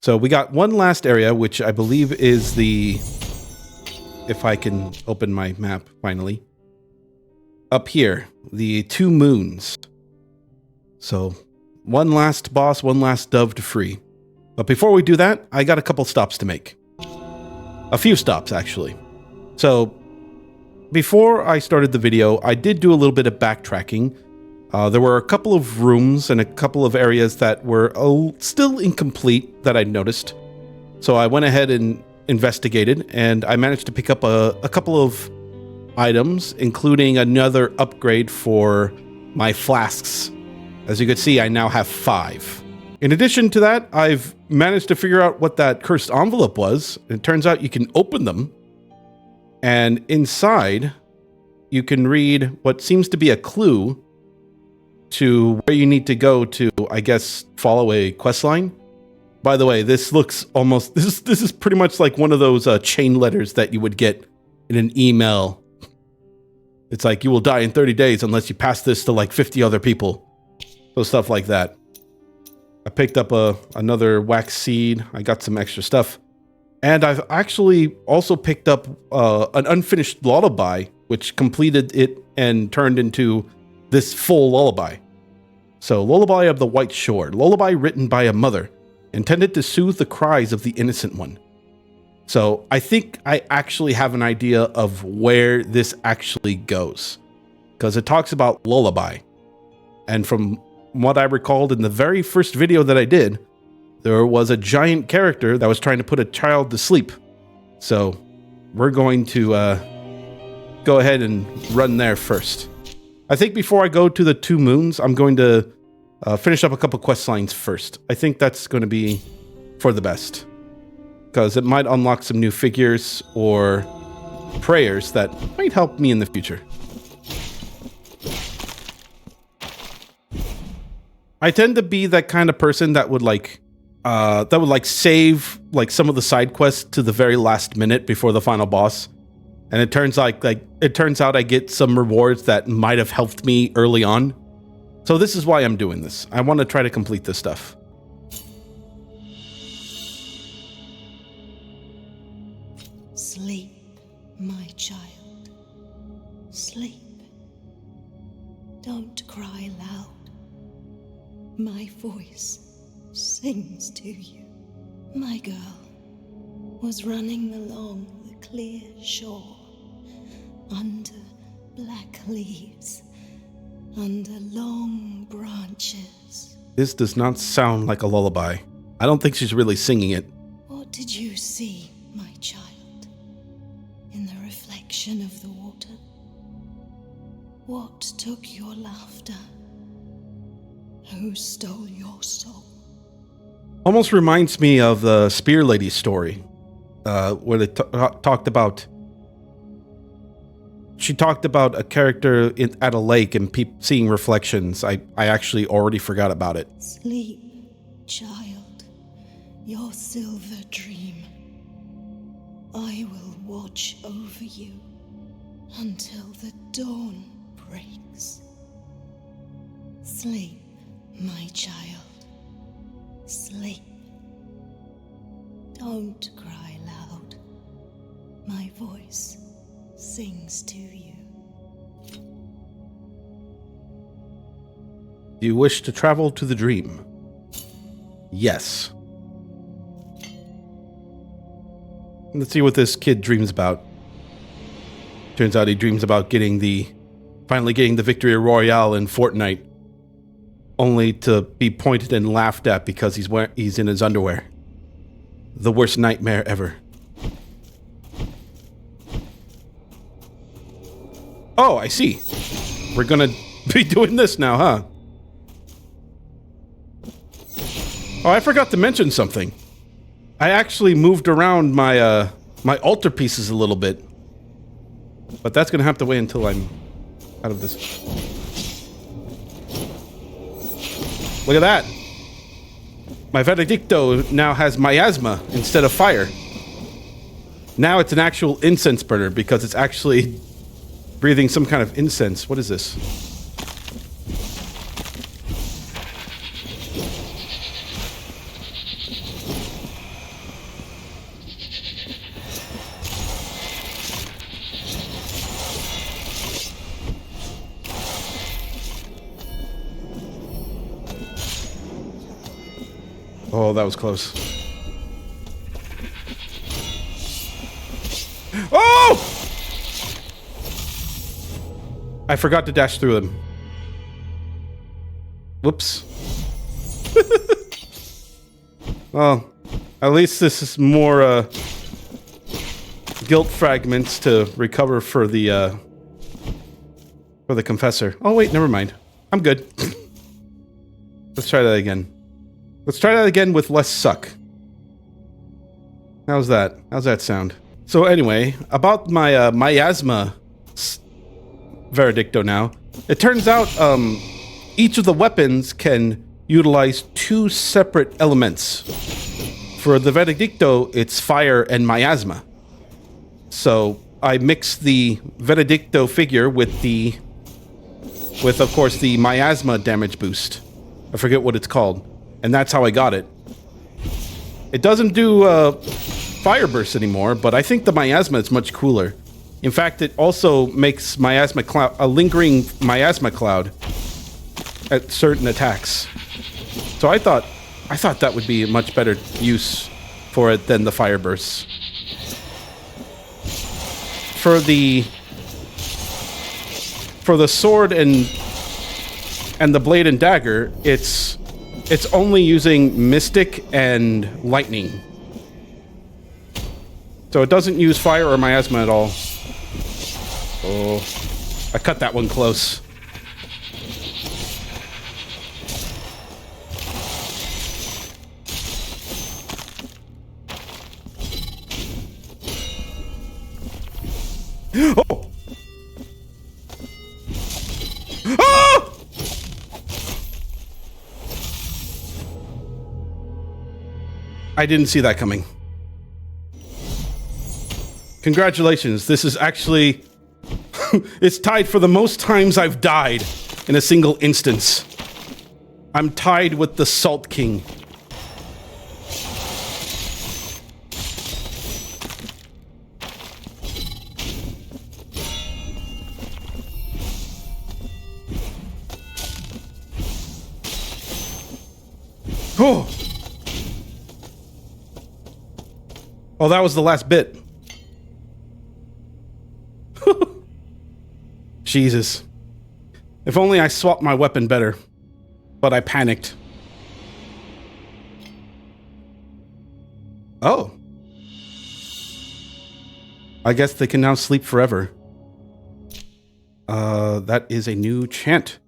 So we got one last area, which I believe is the... If I can open my map, finally. Up here, the 2 moons. So, one last boss, one last dove to free. But before we do that, I got a couple stops to make. A few stops, actually. So, before I started the video, I did do a little bit of backtracking. There were a couple of rooms and a couple of areas that were still incomplete that I noticed. So I went ahead and investigated, and I managed to pick up a couple of items, including another upgrade for my flasks. As you can see, I now have 5. In addition to that, I've managed to figure out what that cursed envelope was. It turns out you can open them, and inside you can read what seems to be a clue to where you need to go to, I guess, follow a quest line. By the way, this looks almost... This is pretty much like one of those chain letters that you would get in an email. It's like, you will die in 30 days unless you pass this to like 50 other people. So stuff like that. I picked up another wax seed. I got some extra stuff. And I've actually also picked up an unfinished lullaby, which completed it and turned into this full lullaby. So, Lullaby of the White Shore. Lullaby written by a mother, intended to soothe the cries of the innocent one. So, I think I actually have an idea of where this actually goes. Because it talks about lullaby. And from what I recalled in the very first video that I did, there was a giant character that was trying to put a child to sleep. So, we're going to go ahead and run there first. I think before I go to the 2 moons, I'm going to finish up a couple quest lines first. I think that's going to be for the best. Because it might unlock some new figures or prayers that might help me in the future. I tend to be that kind of person that would save like some of the side quests to the very last minute before the final boss. And it turns out I get some rewards that might have helped me early on. So this is why I'm doing this. I want to try to complete this stuff. Sleep, my child. Sleep. Don't cry loud. My voice sings to you. My girl was running along the clear shore, under black leaves, under long branches. This does not sound like a lullaby. I don't think she's really singing it. What did you see, my child, in the reflection of the water? What took your laughter? Who stole your soul? Almost reminds me of the Spear Lady story, where they talked about... She talked about a character at a lake and seeing reflections. I actually already forgot about it. Sleep, child, your silver dream. I will watch over you until the dawn breaks. Sleep, my child. Sleep. Don't cry loud. My voice sings to you. Do you wish to travel to the dream? Yes. Let's see what this kid dreams about. Turns out he dreams about finally getting the victory royale in Fortnite, only to be pointed and laughed at because he's in his underwear. The worst nightmare ever. Oh, I see. We're gonna be doing this now, huh? Oh, I forgot to mention something. I actually moved around my my altar pieces a little bit. But that's gonna have to wait until I'm out of this. Look at that. My Benedicto now has miasma instead of fire. Now it's an actual incense burner because it's actually breathing some kind of incense. What is this? Oh, that was close. Oh! I forgot to dash through them. Whoops. Well, at least this is more guilt fragments to recover for the confessor. Oh wait, never mind. I'm good. Let's try that again. Let's try that again with less suck. How's that? How's that sound? So anyway, about my miasma veredicto now. It turns out each of the weapons can utilize two separate elements. For the veredicto, it's fire and miasma. So I mixed the veredicto figure with of course the miasma damage boost. I forget what it's called. And that's how I got it. It doesn't do fire bursts anymore, but I think the miasma is much cooler. In fact, it also makes miasma cloud a lingering miasma cloud at certain attacks. So I thought that would be a much better use for it than the fire bursts. For the sword and the blade and dagger, it's only using mystic and lightning. So it doesn't use fire or miasma at all. Oh, I cut that one close. Oh! Ah! I didn't see that coming. Congratulations, this is actually... it's tied for the most times I've died in a single instance. I'm tied with the Salt King. Oh! Oh, that was the last bit. Jesus. If only I swapped my weapon better. But I panicked. Oh. I guess they can now sleep forever. That is a new chant.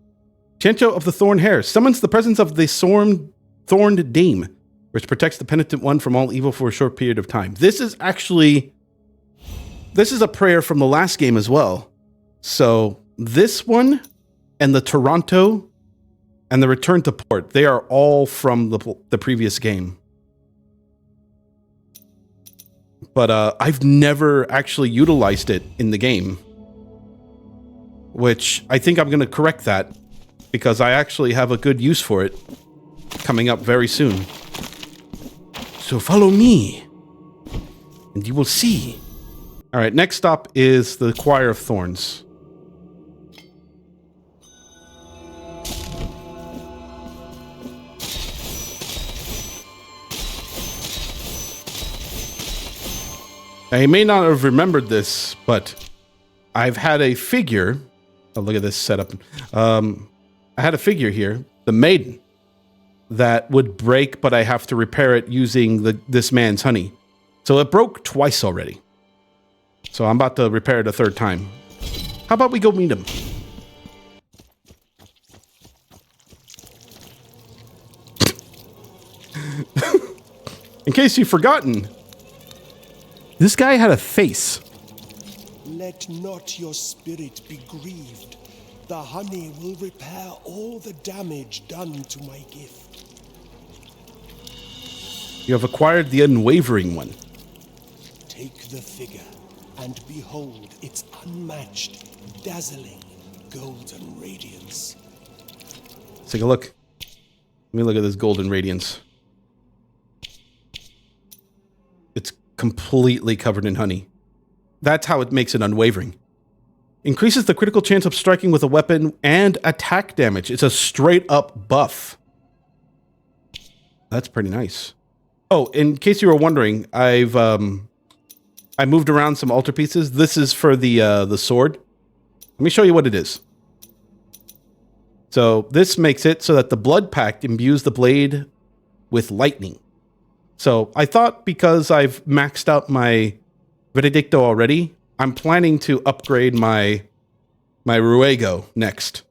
Chancho of the Thorn Hair summons the presence of the Thorned Dame, which protects the penitent one from all evil for a short period of time. This is a prayer from the last game as well. So this one and the Toronto and the Return to Port, they are all from the previous game. But I've never actually utilized it in the game, which I think I'm going to correct that because I actually have a good use for it coming up very soon. So follow me and you will see. All right, next stop is the Choir of Thorns. Now, you may not have remembered this, but I've had a figure. Oh, look at this setup. I had a figure here, the Maiden, that would break, but I have to repair it using this man's honey. So it broke twice already. So I'm about to repair it a third time. How about we go meet him? In case you've forgotten, this guy had a face. Let not your spirit be grieved. The honey will repair all the damage done to my gift. You have acquired the Unwavering one. Take the figure, and behold its unmatched, dazzling, golden radiance. Let's take a look. Let me look at this golden radiance. It's completely covered in honey. That's how it makes it unwavering. Increases the critical chance of striking with a weapon and attack damage. It's a straight up buff. That's pretty nice. Oh, in case you were wondering, I moved around some altar pieces. This is for the sword. Let me show you what it is. So this makes it so that the blood pact imbues the blade with lightning. So I thought because I've maxed out my Veredicto already, I'm planning to upgrade my Ruego next.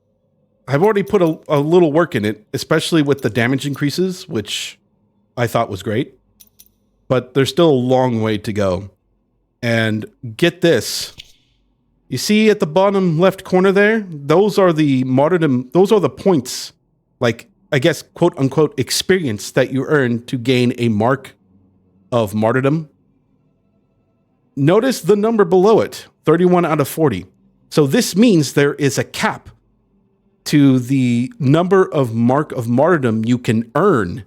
I've already put a little work in it, especially with the damage increases, which I thought was great. But there's still a long way to go. And get this. You see at the bottom left corner there? Those are the martyrdom, those are the points, like, I guess, quote unquote, experience that you earn to gain a mark of martyrdom. Notice the number below it, 31 out of 40. So this means there is a cap to the number of mark of martyrdom you can earn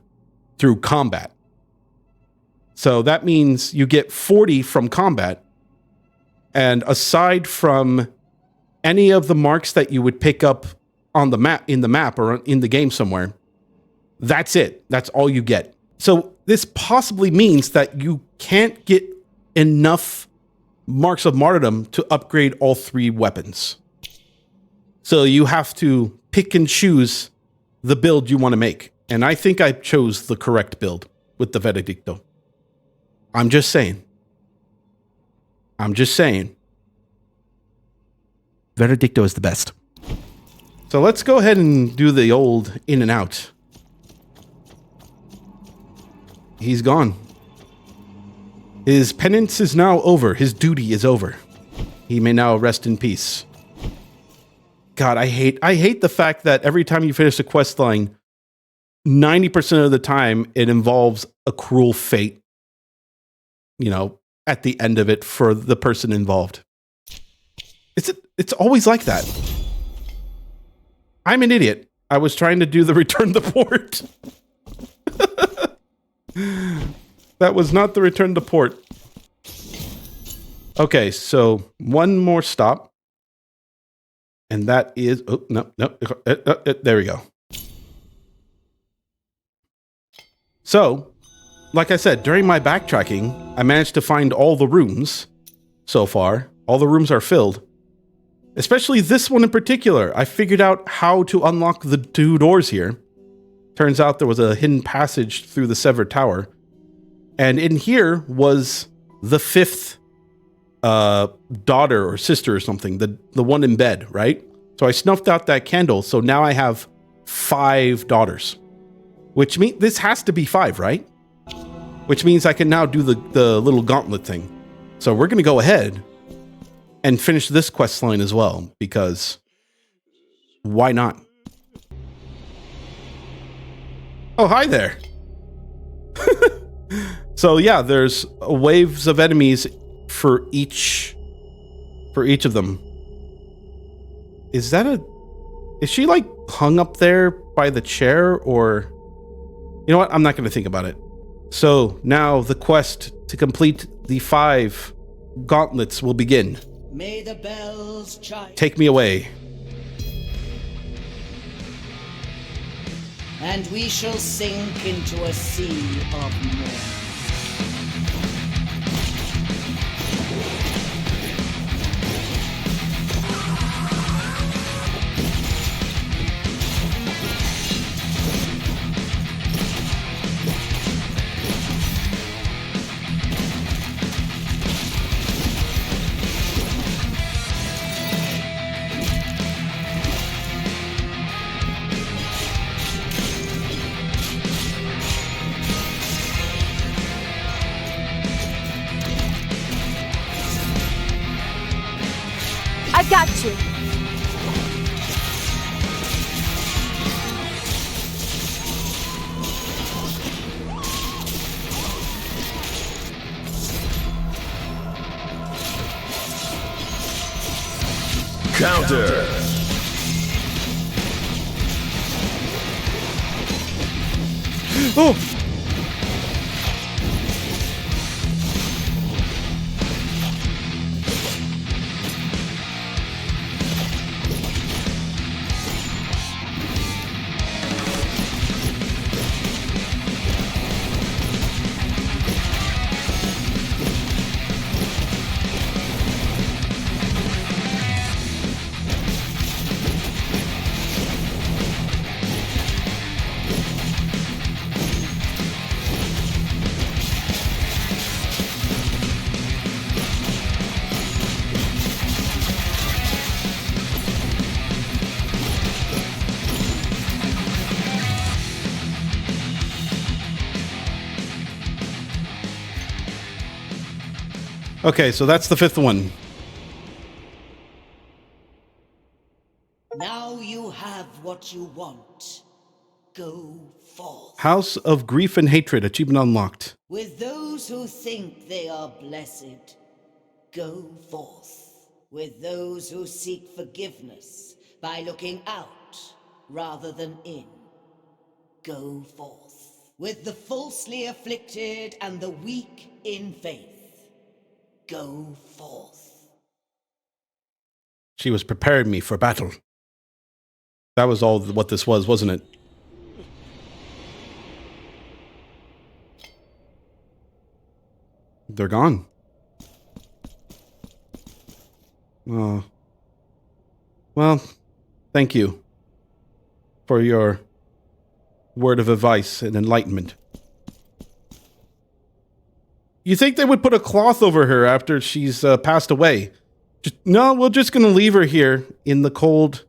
through combat. So that means you get 40 from combat. And aside from any of the marks that you would pick up on the map, in the map or in the game somewhere, that's it. That's all you get. So this possibly means that you can't get enough marks of martyrdom to upgrade all 3 weapons. So you have to pick and choose the build you want to make. And I think I chose the correct build with the Veredicto. I'm just saying. Veredicto is the best. So let's go ahead and do the old in and out. He's gone. His penance is now over. His duty is over. He may now rest in peace. God, I hate the fact that every time you finish a quest line, 90% of the time it involves a cruel fate, you know, at the end of it for the person involved. It's always like that. I'm an idiot. I was trying to do the return the port. That was not the return to port. Okay, so one more stop. And that is... Oh, no. There we go. So, like I said, during my backtracking, I managed to find all the rooms so far. All the rooms are filled. Especially this one in particular. I figured out how to unlock the 2 doors here. Turns out there was a hidden passage through the Severed Tower. And in here was the 5th daughter or sister or something, the one in bed, right? So I snuffed out that candle, so now I have 5 daughters. Which means this has to be 5, right? Which means I can now do the little gauntlet thing. So we're gonna go ahead and finish this quest line as well, because why not? Oh, hi there. So yeah, there's waves of enemies for each of them. Is she like hung up there by the chair, or you know what? I'm not going to think about it. So now the quest to complete the 5 gauntlets will begin. May the bells chime. Take me away. And we shall sink into a sea of mourning. I've got you. Counter. Oh! Okay, so that's the 5th one. Now you have what you want. Go forth. House of Grief and Hatred, achievement unlocked. With those who think they are blessed, go forth. With those who seek forgiveness by looking out rather than in, go forth. With the falsely afflicted and the weak in faith, go forth. She was preparing me for battle. That was all what this was, wasn't it? They're gone. Oh. Well, thank you for your word of advice and enlightenment. You think they would put a cloth over her after she's passed away? No, we're just going to leave her here in the cold,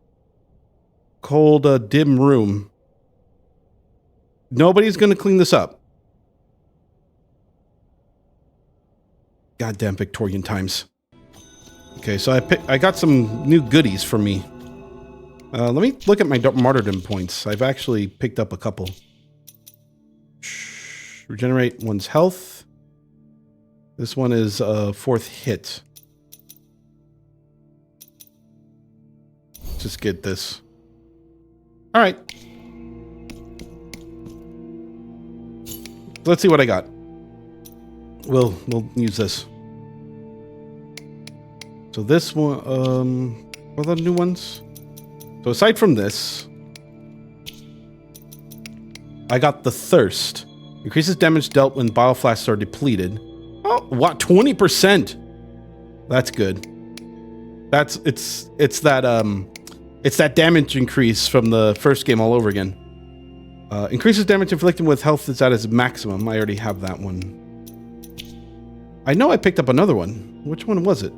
dim room. Nobody's going to clean this up. Goddamn Victorian times. Okay, so I got some new goodies for me. Let me look at my martyrdom points. I've actually picked up a couple. Regenerate one's health. This one is 4th hit. Just get this. All right. Let's see what I got. We'll use this. So this one, what are the new ones? So aside from this, I got the Thirst. Increases damage dealt when bile flasks are depleted. Oh, what? 20%. That's good. It's that damage increase from the first game all over again. Increases damage inflicted with health is at its maximum. I already have that one. I know I picked up another one. Which one was it?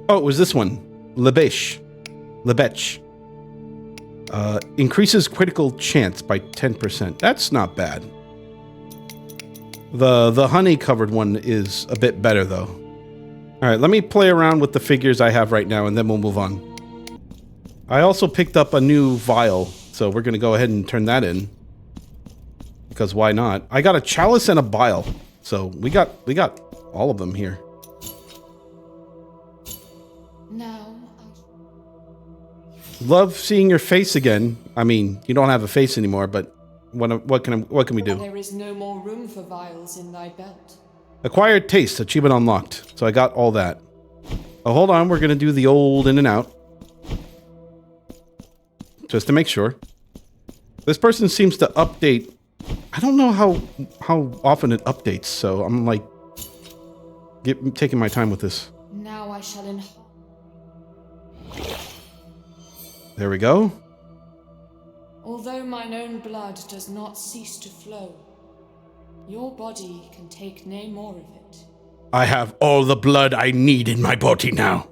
Oh, it was this one. Lebech. Increases critical chance by 10%. That's not bad. The honey covered one is a bit better though. All right, let me play around with the figures I have right now and then we'll move on. I also picked up a new vial, so we're going to go ahead and turn that in. Because why not? I got a chalice and a bile. So we got all of them here. Now Love seeing your face again. I mean, you don't have a face anymore, but what can we do? There is no more room for vials in thy belt. Acquired taste, achievement unlocked. So I got all that. Oh, hold on, we're gonna do the old in and out. Just to make sure. This person seems to update. I don't know how often it updates, so I'm like taking my time with this. Now I shall There we go. Although mine own blood does not cease to flow, your body can take no more of it. I have all the blood I need in my body now.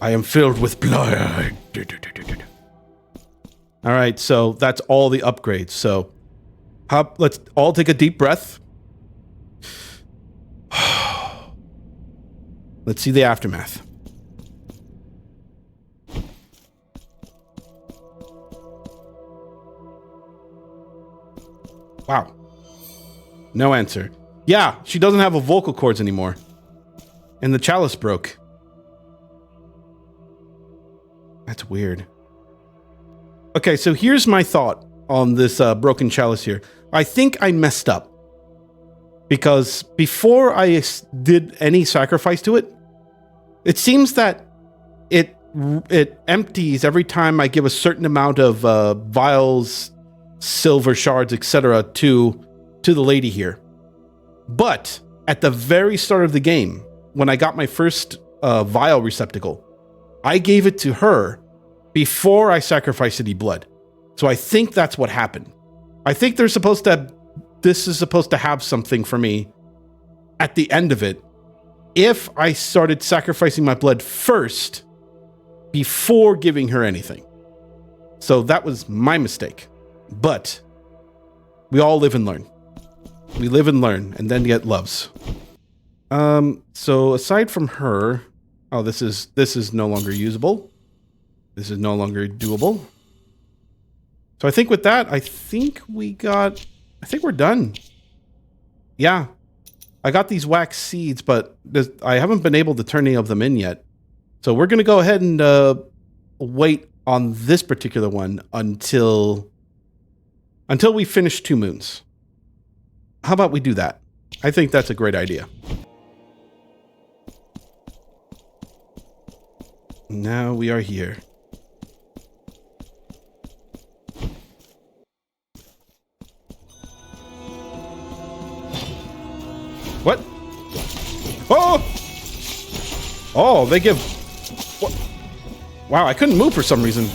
I am filled with blood. All right, so that's all the upgrades. So let's all take a deep breath. Let's see the aftermath. Wow. No answer. Yeah, she doesn't have a vocal cords anymore. And the chalice broke. That's weird. Okay, so here's my thought on this broken chalice here. I think I messed up. Because before I did any sacrifice to it, it seems that it empties every time I give a certain amount of vials, silver shards, etc. to the lady here. But at the very start of the game, when I got my first vial receptacle, I gave it to her before I sacrificed any blood. So I think that's what happened. I think this is supposed to have something for me at the end of it if I started sacrificing my blood first before giving her anything. So that was my mistake. But we all live and learn. We live and learn and then get loves. So aside from her, oh, this is no longer usable. This is no longer doable. So I think with that, I think we're done. Yeah. I got these wax seeds, but I haven't been able to turn any of them in yet. So we're going to go ahead and wait on this particular one until we finish 2 moons. How about we do that? I think that's a great idea. Now we are here. What? Oh! Oh, they give... What? Wow, I couldn't move for some reason.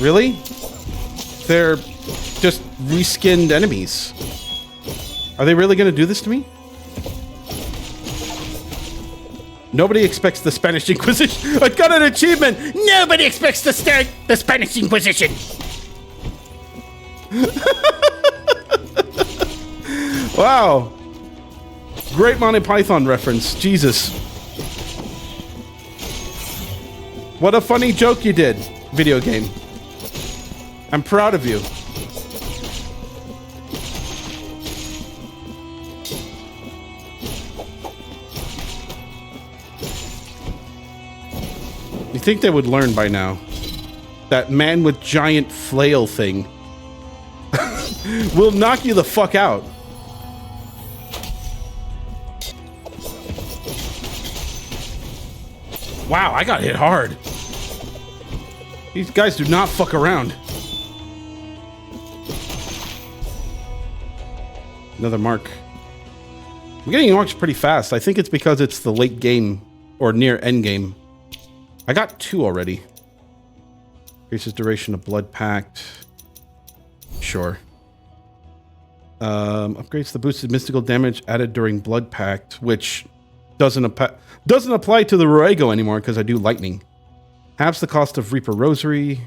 Really? They're just reskinned enemies. Are they really going to do this to me? Nobody expects the Spanish Inquisition. I got an achievement. Nobody expects the Spanish Inquisition. Wow. Great Monty Python reference. Jesus. What a funny joke you did, video game. I'm proud of you. You think they would learn by now? That man with giant flail thing will knock you the fuck out. Wow, I got hit hard. These guys do not fuck around. Another mark. I'm getting marks pretty fast. I think it's because it's the late game or near end game. I got 2 already. Increases duration of Blood Pact. Sure. Upgrades the boosted mystical damage added during Blood Pact, which doesn't apply to the Ruego anymore because I do lightning. Halves the cost of Reaper Rosary.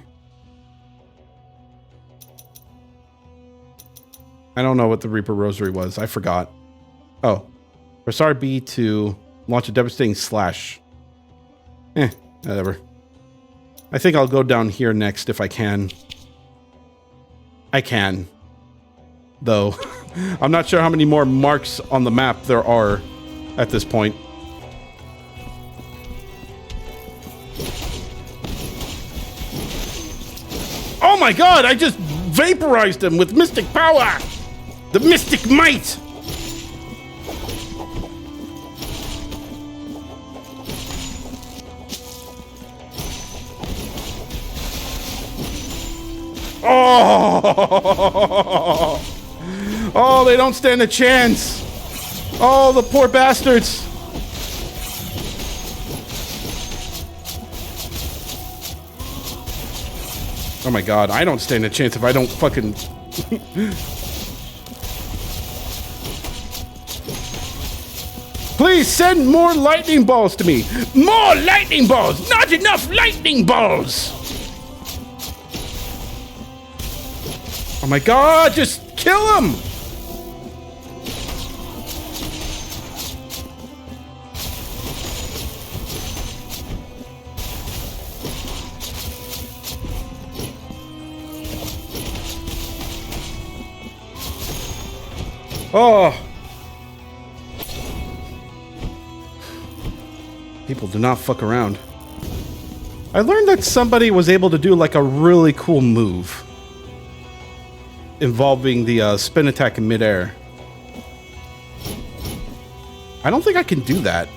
I don't know what the Reaper Rosary was. I forgot. Oh. Press RB to launch a devastating slash. Whatever. I think I'll go down here next if I can. I can. Though. I'm not sure how many more marks on the map there are at this point. Oh my god! I just vaporized him with mystic power! The mystic might! Oh! Oh, they don't stand a chance! Oh, the poor bastards! Oh my god, I don't stand a chance if I don't fucking... Please send more lightning balls to me! More lightning balls! Not enough lightning balls! Oh my god, just kill him! Oh. People do not fuck around. I learned that somebody was able to do like a really cool move involving the spin attack in midair. I don't think I can do that.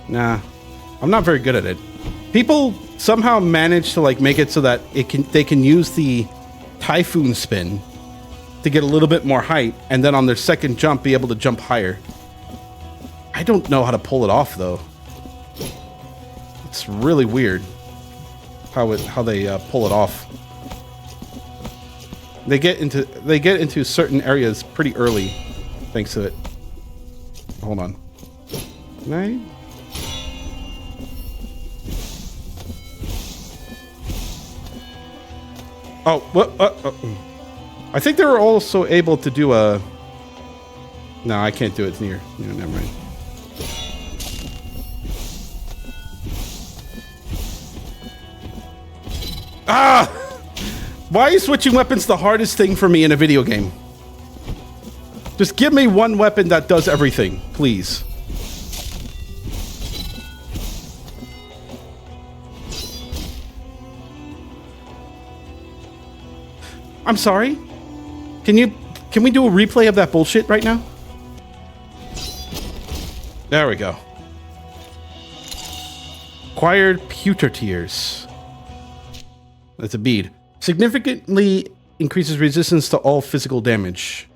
Nah, I'm not very good at it. People somehow manage to like make it so that they can use the typhoon spin to get a little bit more height, and then on their second jump be able to jump higher. I don't know how to pull it off though. It's really weird how they pull it off. They get into certain areas pretty early, thanks to it. Hold on. Can I? Oh, what? I think they were also able to do a. No, I can't do it near. No, never mind. Ah! Why is switching weapons the hardest thing for me in a video game? Just give me one weapon that does everything, please. I'm sorry? Can we do a replay of that bullshit right now? There we go. Acquired pewter tears. That's a bead. Significantly increases resistance to all physical damage.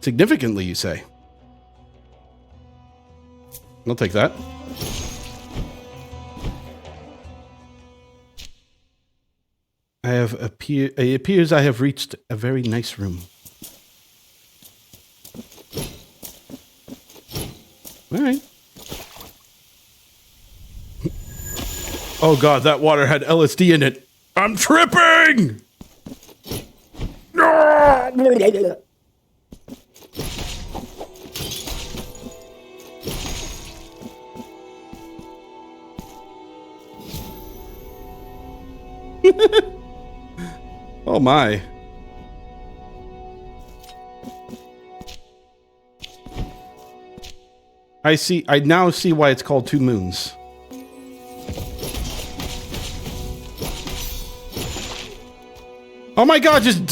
Significantly, you say? I'll take that. It appears I have reached a very nice room. All right. Oh god, that water had LSD in it. I'm tripping! Oh my. I now see why it's called Two Moons. Oh my god, just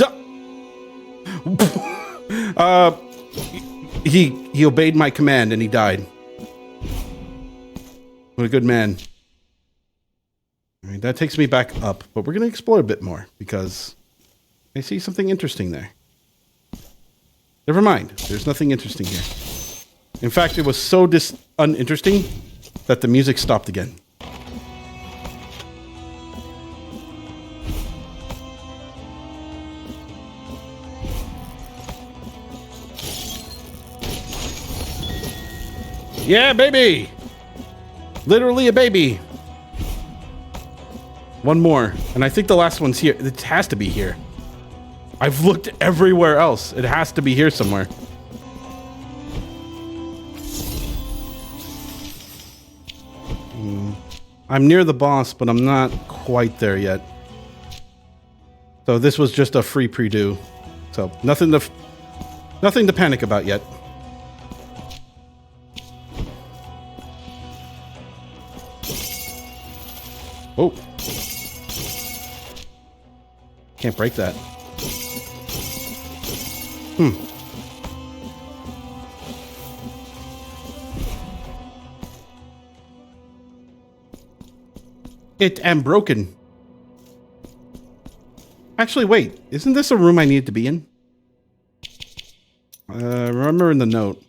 he obeyed my command and he died. What a good man. All right, that takes me back up, but we're going to explore a bit more because I see something interesting there. Never mind. There's nothing interesting here. In fact, it was so uninteresting that the music stopped again. Yeah, baby! Literally a baby. One more. And I think the last one's here. It has to be here. I've looked everywhere else. It has to be here somewhere. I'm near the boss, but I'm not quite there yet. So this was just a free pre-do. So nothing to panic about yet. Oh. Can't break that. It am broken. Actually, wait. Isn't this a room I need to be in? Remember in the note.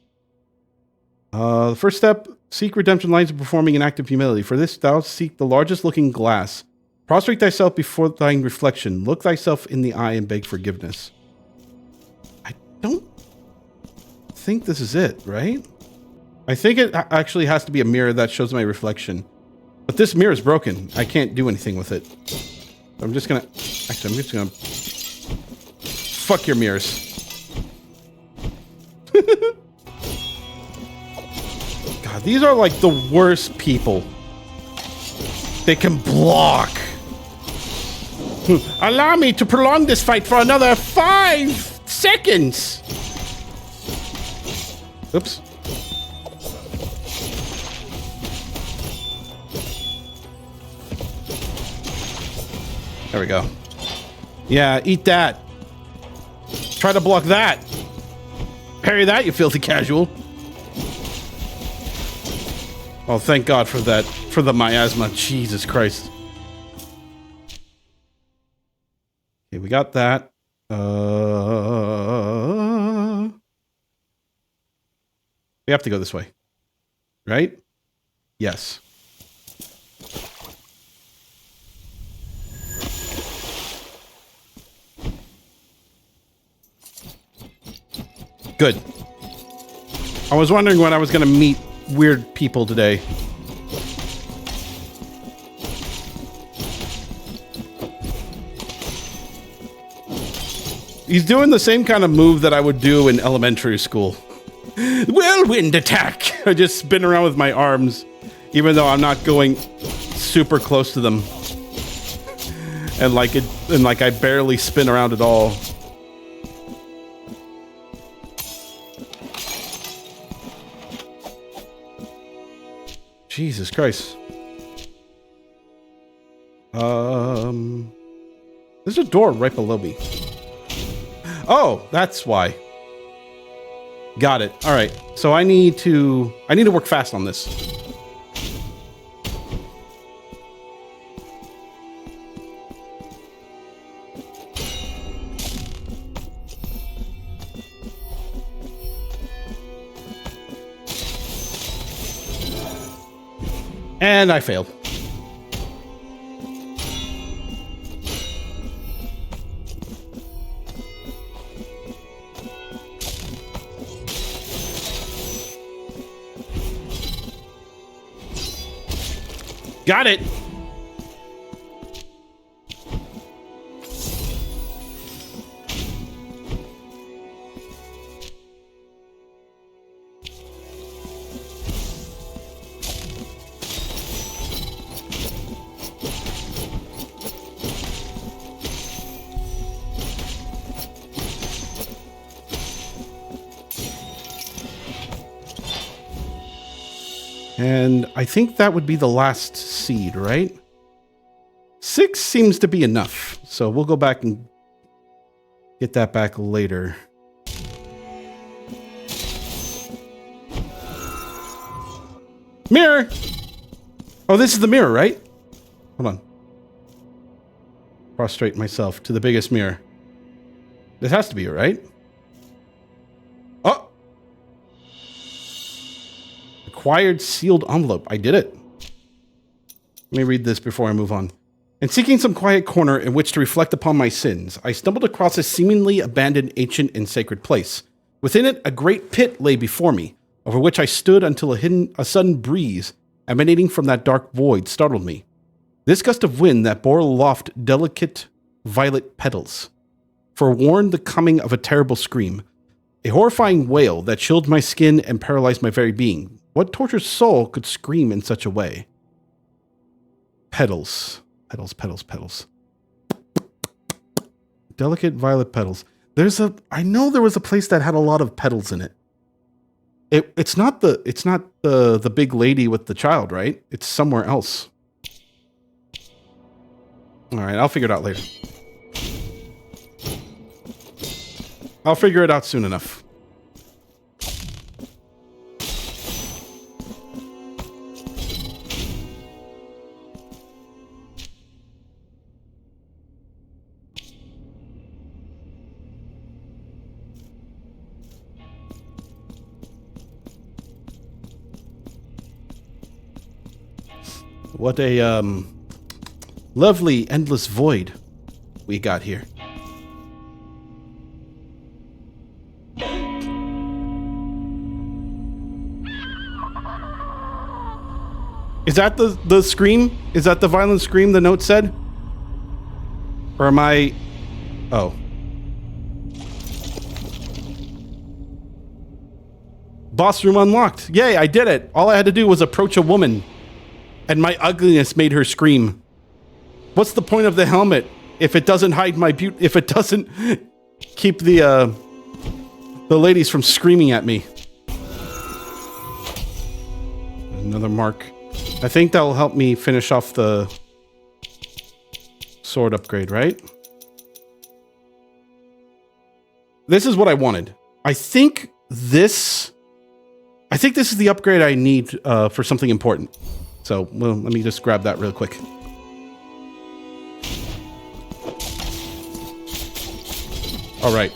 The first step, seek redemption lines of performing an act of humility. For this, thou seek the largest looking glass. Prostrate thyself before thine reflection. Look thyself in the eye and beg forgiveness. I don't think this is it, right? I think it actually has to be a mirror that shows my reflection. But this mirror is broken. I can't do anything with it. I'm just gonna... Actually, I'm just gonna... Fuck your mirrors. God, these are like the worst people. They can block. Allow me to prolong this fight for another 5 seconds. Oops. There we go. Yeah, eat that. Try to block that. Parry that, you filthy casual. Oh, thank God for that. For the miasma. Jesus Christ. Okay, we got that. We have to go this way. Right? Yes. Good. I was wondering when I was going to meet weird people today. He's doing the same kind of move that I would do in elementary school. Whirlwind attack! I just spin around with my arms, even though I'm not going super close to them. And like I barely spin around at all. Jesus Christ. There's a door right below me. Oh, that's why. Got it. All right. So I need to work fast on this. And I failed. Got it. And I think that would be the last seed, right? 6 seems to be enough. So we'll go back and get that back later. Mirror! Oh, this is the mirror, right? Hold on. Prostrate myself to the biggest mirror. This has to be it, right? Oh! Acquired sealed envelope. I did it. Let me read this before I move on. In seeking some quiet corner in which to reflect upon my sins, I stumbled across a seemingly abandoned ancient and sacred place. Within it, a great pit lay before me, over which I stood until a sudden breeze emanating from that dark void startled me. This gust of wind that bore aloft delicate violet petals forewarned the coming of a terrible scream, a horrifying wail that chilled my skin and paralyzed my very being. What tortured soul could scream in such a way? Petals. Petals, petals, petals. Delicate violet petals. I know there was a place that had a lot of petals in it. It's not the big lady with the child, right? It's somewhere else. All right, I'll figure it out later. I'll figure it out soon enough. What a lovely endless void we got here. Is that the scream? Is that the violent scream the note said? Or am I... Oh. Boss room unlocked. Yay, I did it. All I had to do was approach a woman. And my ugliness made her scream. What's the point of the helmet if it doesn't hide my beauty? If it doesn't keep the ladies from screaming at me? Another mark. I think that'll help me finish off the sword upgrade, right? This is what I wanted. I think this is the upgrade I need for something important. So, well, let me just grab that real quick. All right.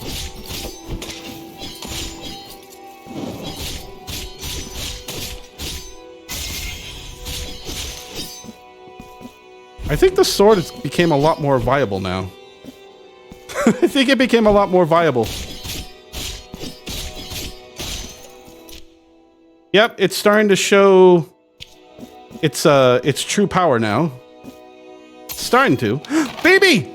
I think the sword became a lot more viable now. I think it became a lot more viable. Yep, it's starting to show its true power now. It's starting to. Baby!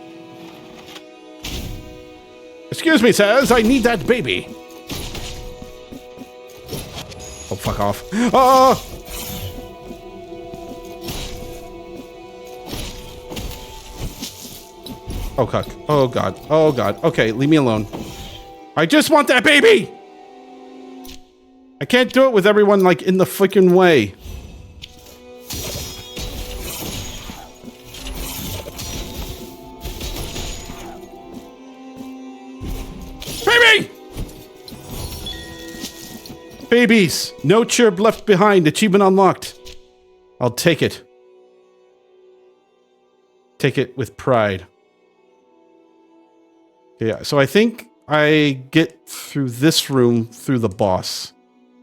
Excuse me, sirs, I need that baby. Oh, fuck off. Oh! Oh, God. Oh, God. Oh, God. Okay, leave me alone. I just want that baby! I can't do it with everyone, like, in the freaking way. Baby! Babies! No chirp left behind. Achievement unlocked. I'll take it. Take it with pride. Yeah, so I think I get through this room through the boss.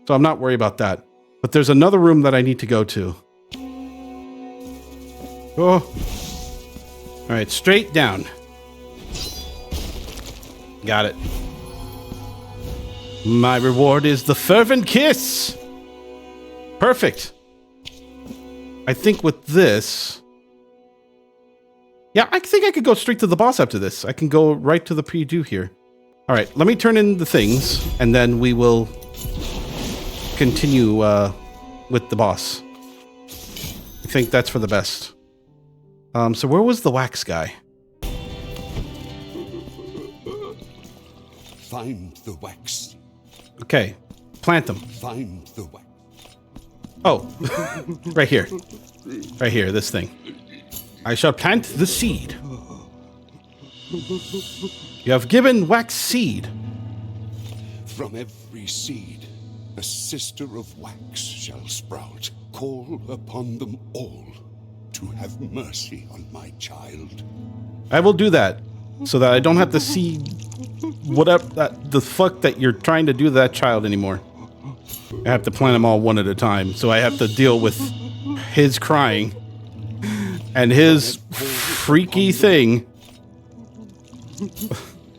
So I'm not worried about that. But there's another room that I need to go to. Oh. All right, straight down. Got it. My reward is the fervent kiss. Perfect. I think with this... Yeah, I think I could go straight to the boss after this. I can go right to the pre-do here. All right, let me turn in the things, and then we will continue with the boss. I think that's for the best. So where was the wax guy? Find the wax. Okay, plant them. Find the wax. Oh, right here. Right here, this thing. I shall plant the seed. You have given wax seed. From every seed, a sister of wax shall sprout. Call upon them all to have mercy on my child. I will do that, so that I don't have to see whatever the fuck that you're trying to do to that child anymore. I have to plant them all one at a time, so I have to deal with his crying and his freaky thing.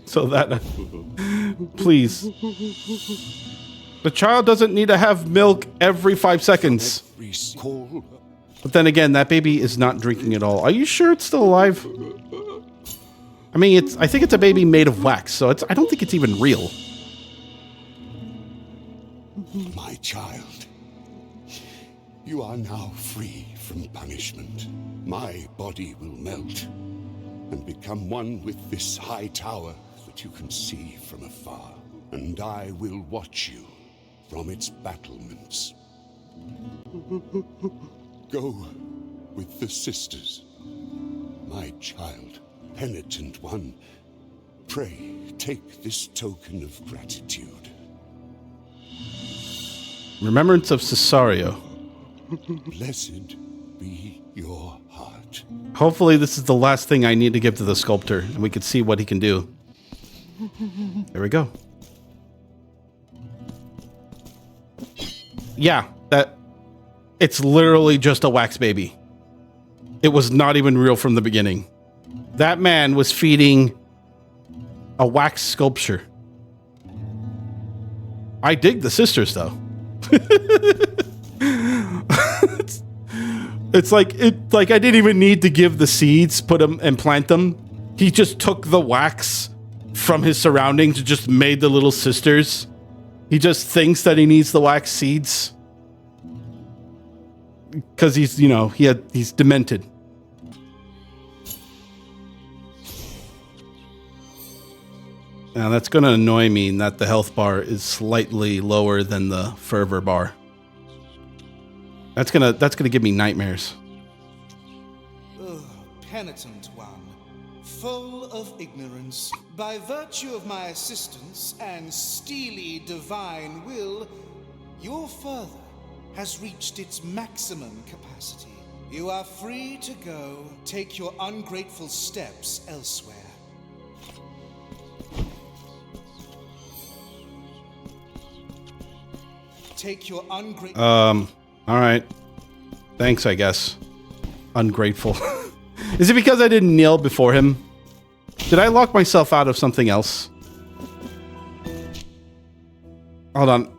So that, please. The child doesn't need to have milk every 5 seconds. But then again, that baby is not drinking at all. Are you sure it's still alive? I mean, I think it's a baby made of wax, so I don't think it's even real. My child, you are now free from punishment. My body will melt and become one with this high tower that you can see from afar. And I will watch you from its battlements. Go with the sisters. My child, penitent one, pray take this token of gratitude. Remembrance of Cesario. Blessed be your heart. Hopefully this is the last thing I need to give to the sculptor, and we can see what he can do. There we go. Yeah, it's literally just a wax baby. It was not even real from the beginning. That man was feeding a wax sculpture. I dig the sisters, though. It's like I didn't even need to give the seeds, put them and plant them. He just took the wax from his surroundings and just made the little sisters. He just thinks that he needs the wax seeds because he's, he's demented. Now that's going to annoy me in that the health bar is slightly lower than the fervor bar. That's gonna give me nightmares. Ugh, penitent one, full of ignorance, by virtue of my assistance and steely divine will, your fervor has reached its maximum capacity. You are free to go take your ungrateful steps elsewhere. Take your ungrateful... Alright. Thanks, I guess. Ungrateful. Is it because I didn't kneel before him? Did I lock myself out of something else? Hold on.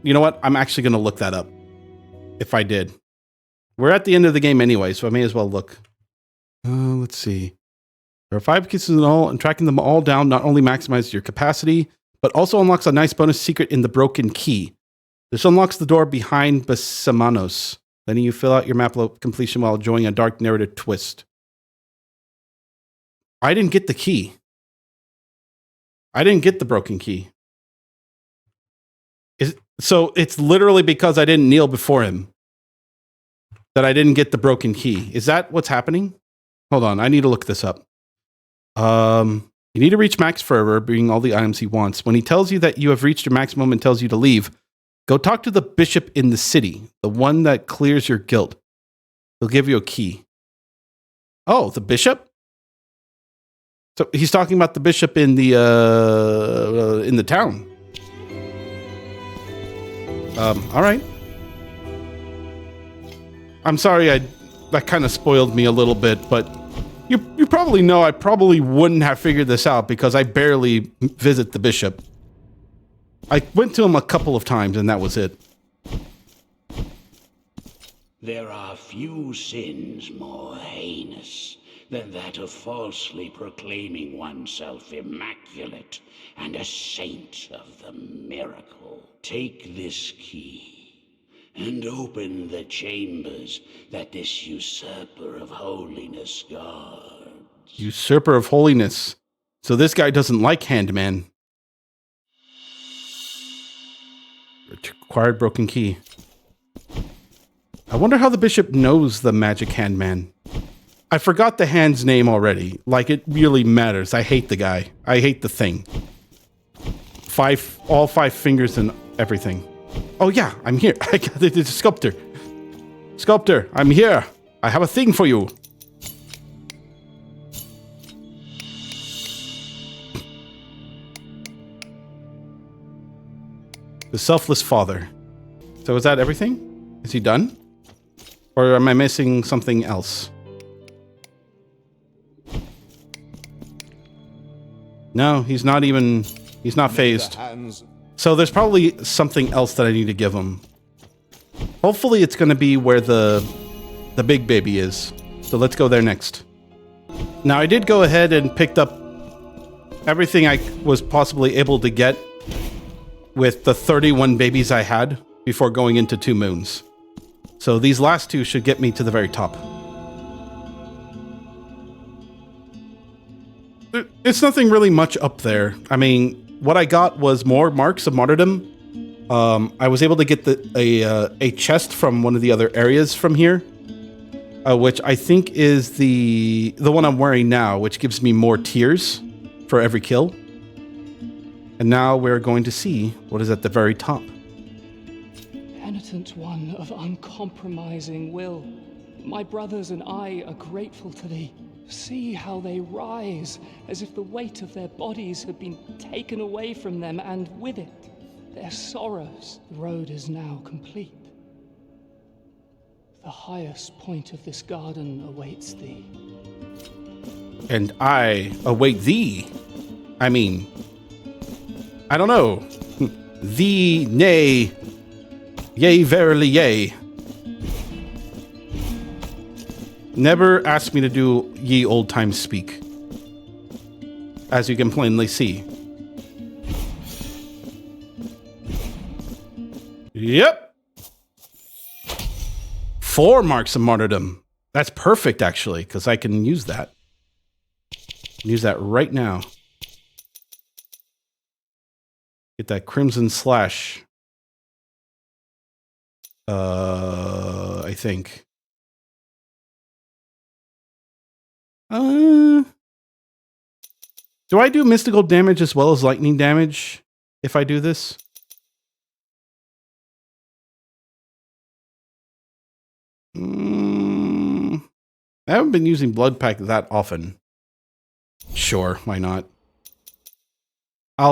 You know what? I'm actually going to look that up. If I did. We're at the end of the game anyway, so I may as well look. Let's see. There are 5 kisses in all, and tracking them all down not only maximizes your capacity, but also unlocks a nice bonus secret in the broken key. This unlocks the door behind Blasphemous, letting you fill out your map completion while enjoying a dark narrative twist. I didn't get the key. I didn't get the broken key. So it's literally because I didn't kneel before him that I didn't get the broken key. Is that what's happening? Hold on, I need to look this up. You need to reach max fervor, bringing all the items he wants. When he tells you that you have reached your maximum and tells you to leave, go talk to the bishop in the city, the one that clears your guilt. He'll give you a key. Oh, the bishop? So he's talking about the bishop in the town. All right. I'm sorry, that kind of spoiled me a little bit, but you probably know I probably wouldn't have figured this out because I barely visit the bishop. I went to him a couple of times and that was it. There are few sins more heinous than that of falsely proclaiming oneself immaculate and a saint of the miracle. Take this key and open the chambers that this usurper of holiness guards. Usurper of holiness. So this guy doesn't like Handman. Acquired broken key. I wonder how the bishop knows the magic Handman. I forgot the hand's name already. Like, it really matters. I hate the guy. I hate the thing. All 5 fingers and everything. Oh yeah, I'm here. I got the sculptor. Sculptor, I'm here. I have a thing for you. The selfless father. So is that everything? Is he done? Or am I missing something else? No, he's not phased. So there's probably something else that I need to give him. Hopefully it's going to be where the big baby is. So let's go there next. Now I did go ahead and picked up everything I was possibly able to get with the 31 babies I had before going into 2 moons. So these last 2 should get me to the very top. It's nothing really much up there. I mean, what I got was more marks of martyrdom. I was able to get a chest from one of the other areas from here, which I think is the one I'm wearing now, which gives me more tears for every kill. And now we're going to see what is at the very top. Penitent one of uncompromising will, my brothers and I are grateful to thee. See how they rise, as if the weight of their bodies had been taken away from them, and with it, their sorrows. The road is now complete. The highest point of this garden awaits thee. And I await thee. I mean, I don't know. Thee, nay, yea, verily, yea. Never ask me to do ye old times speak. As you can plainly see. Yep. 4 marks of martyrdom. That's perfect, actually, because I can use that. Use that right now. Get that crimson slash. I think. Do I do mystical damage as well as lightning damage if I do this? I haven't been using blood pack that often. Sure, why not? I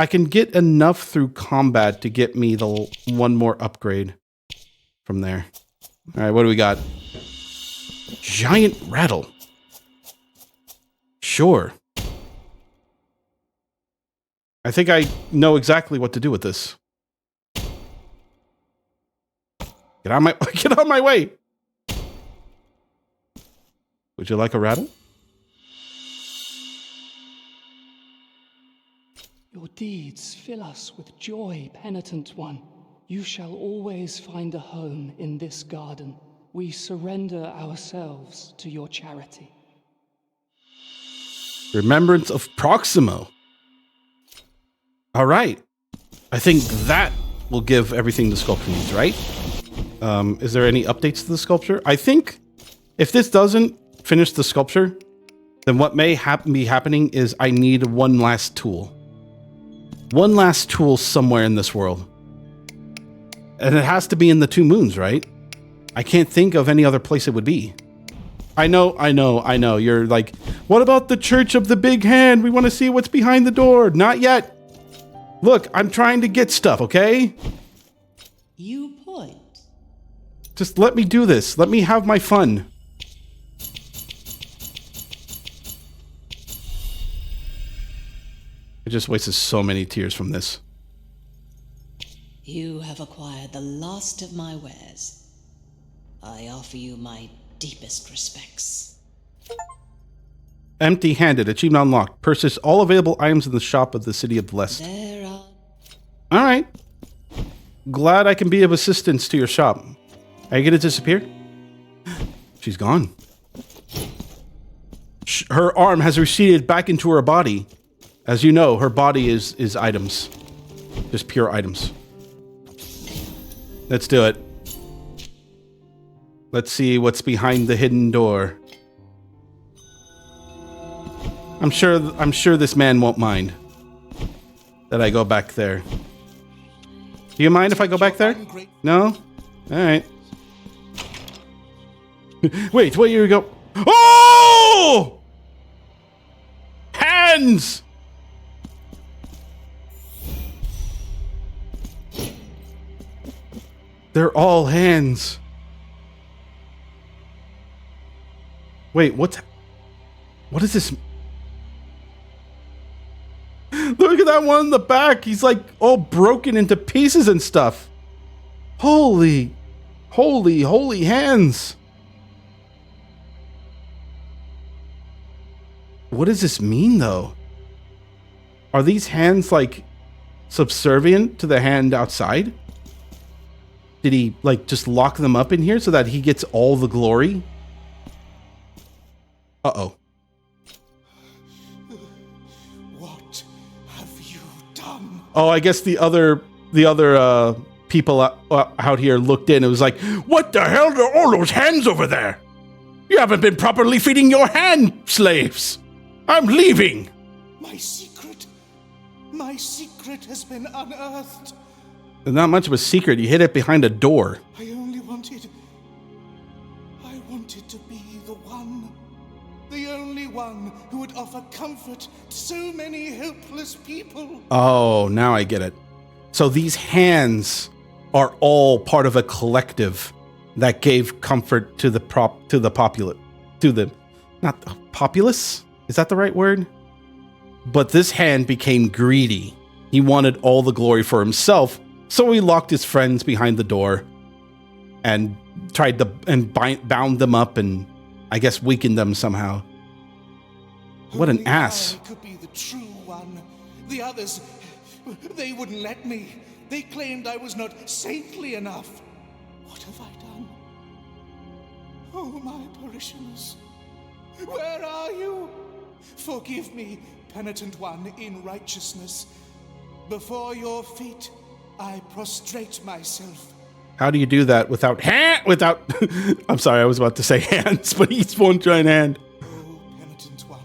can get enough through combat to get me the 1 more upgrade from there. All right, what do we got? Giant rattle. Sure. I think I know exactly what to do with this. Get out of my way. Would you like a rattle? Your deeds fill us with joy, penitent one. You shall always find a home in this garden. We surrender ourselves to your charity. Remembrance of Proximo. All right. I think that will give everything the sculpture needs, right? Is there any updates to the sculpture? I think if this doesn't finish the sculpture, then what may be happening is I need one last tool. One last tool somewhere in this world. And it has to be in the Two Moons, right? I can't think of any other place it would be. I know. You're like, what about the Church of the Big Hand? We want to see what's behind the door. Not yet. Look, I'm trying to get stuff, okay? You point. Just let me do this. Let me have my fun. I just wasted so many tears from this. You have acquired the last of my wares. I offer you my deepest respects. Empty-handed. Achievement unlocked. Purchase all available items in the shop of the City of Blessed. There are... All right. Glad I can be of assistance to your shop. Are you going to disappear? She's gone. Her arm has receded back into her body. As you know, her body is items. Just pure items. Let's do it. Let's see what's behind the hidden door. I'm sure this man won't mind that I go back there. Do you mind if I go back there? No? All right. Wait, where you go? Oh! Hands! They're all hands. Wait, what is this? Look at that one in the back. He's like all broken into pieces and stuff. Holy hands. What does this mean though? Are these hands like subservient to the hand outside? Did he like just lock them up in here so that he gets all the glory? Uh-oh. What have you done? Oh, I guess the other people out here looked in. It was like, what the hell are all those hands over there? You haven't been properly feeding your hand slaves. I'm leaving. My secret has been unearthed. Not much of a secret. You hid it behind a door. I wanted to be the only one who would offer comfort to so many helpless people. Oh, now I get it. So these hands are all part of a collective that gave comfort to the not the populace? Is that the right word? But this hand became greedy. He wanted all the glory for himself, so he locked his friends behind the door and tried to bound them up and I guess weakened them somehow. What an ass. I could be the true one. The others, they wouldn't let me. They claimed I was not saintly enough. What have I done? Oh, my parishioners, where are you? Forgive me, penitent one in righteousness. Before your feet, I prostrate myself. How do you do that without I'm sorry, I was about to say hands, but he's one giant hand. Oh, penitent one,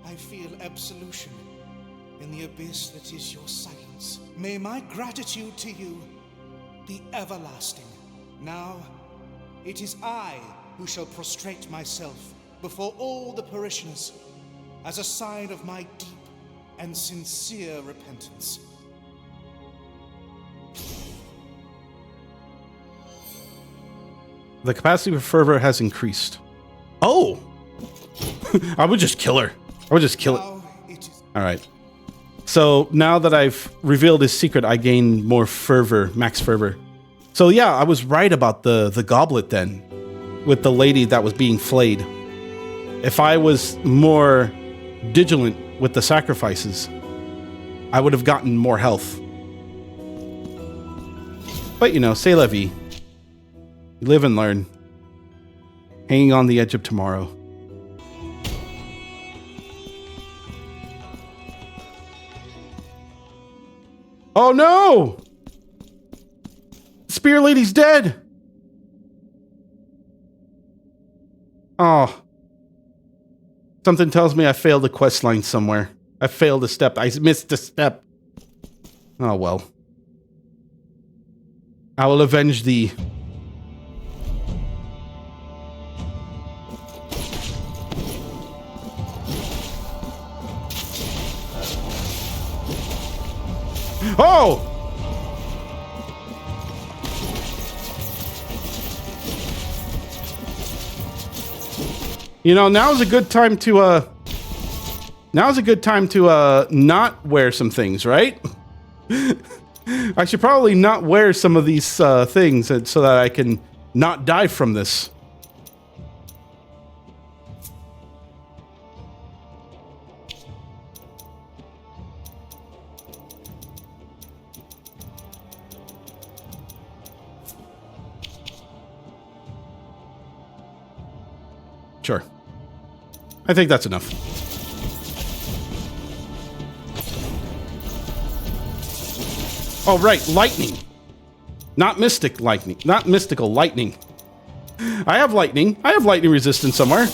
I feel absolution in the abyss that is your silence. May my gratitude to you be everlasting. Now, it is I who shall prostrate myself before all the parishioners as a sign of my deep and sincere repentance. The capacity for fervor has increased. Oh! I would just kill her. I would just kill it. All right. So now that I've revealed his secret, I gain more fervor, max fervor. So yeah, I was right about the goblet then, with the lady that was being flayed. If I was more vigilant with the sacrifices, I would have gotten more health. But you know, c'est la vie. You live and learn. Hanging on the edge of tomorrow. Oh no! Spear Lady's dead! Oh. Something tells me I failed a quest line somewhere. I failed a step. I missed a step. Oh well. I will avenge thee. Oh! You know, now's a good time to not wear some things, right? I should probably not wear some of these things so that I can not die from this. Sure. I think that's enough. Oh, right. Lightning. Not mystic lightning. Not mystical lightning. I have lightning. I have lightning resistance somewhere.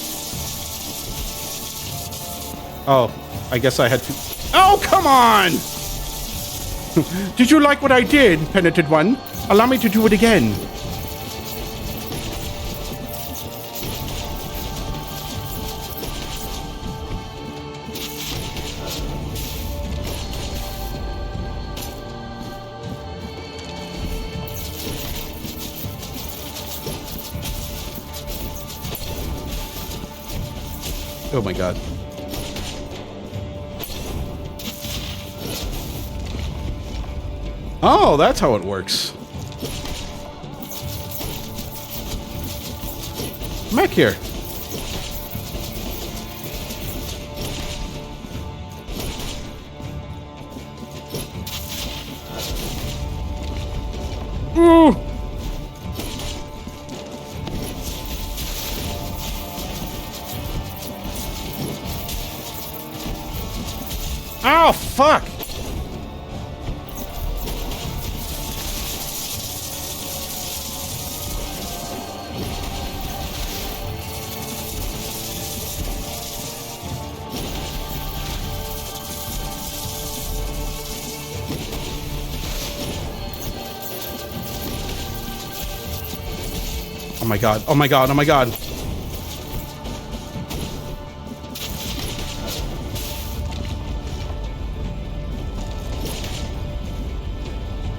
Oh, I guess I had to... Oh, come on! Did you like what I did, penitent one? Allow me to do it again. Oh my god. Oh, that's how it works. Come back here. Ooh. Oh, fuck! Oh my god, oh my god, oh my god.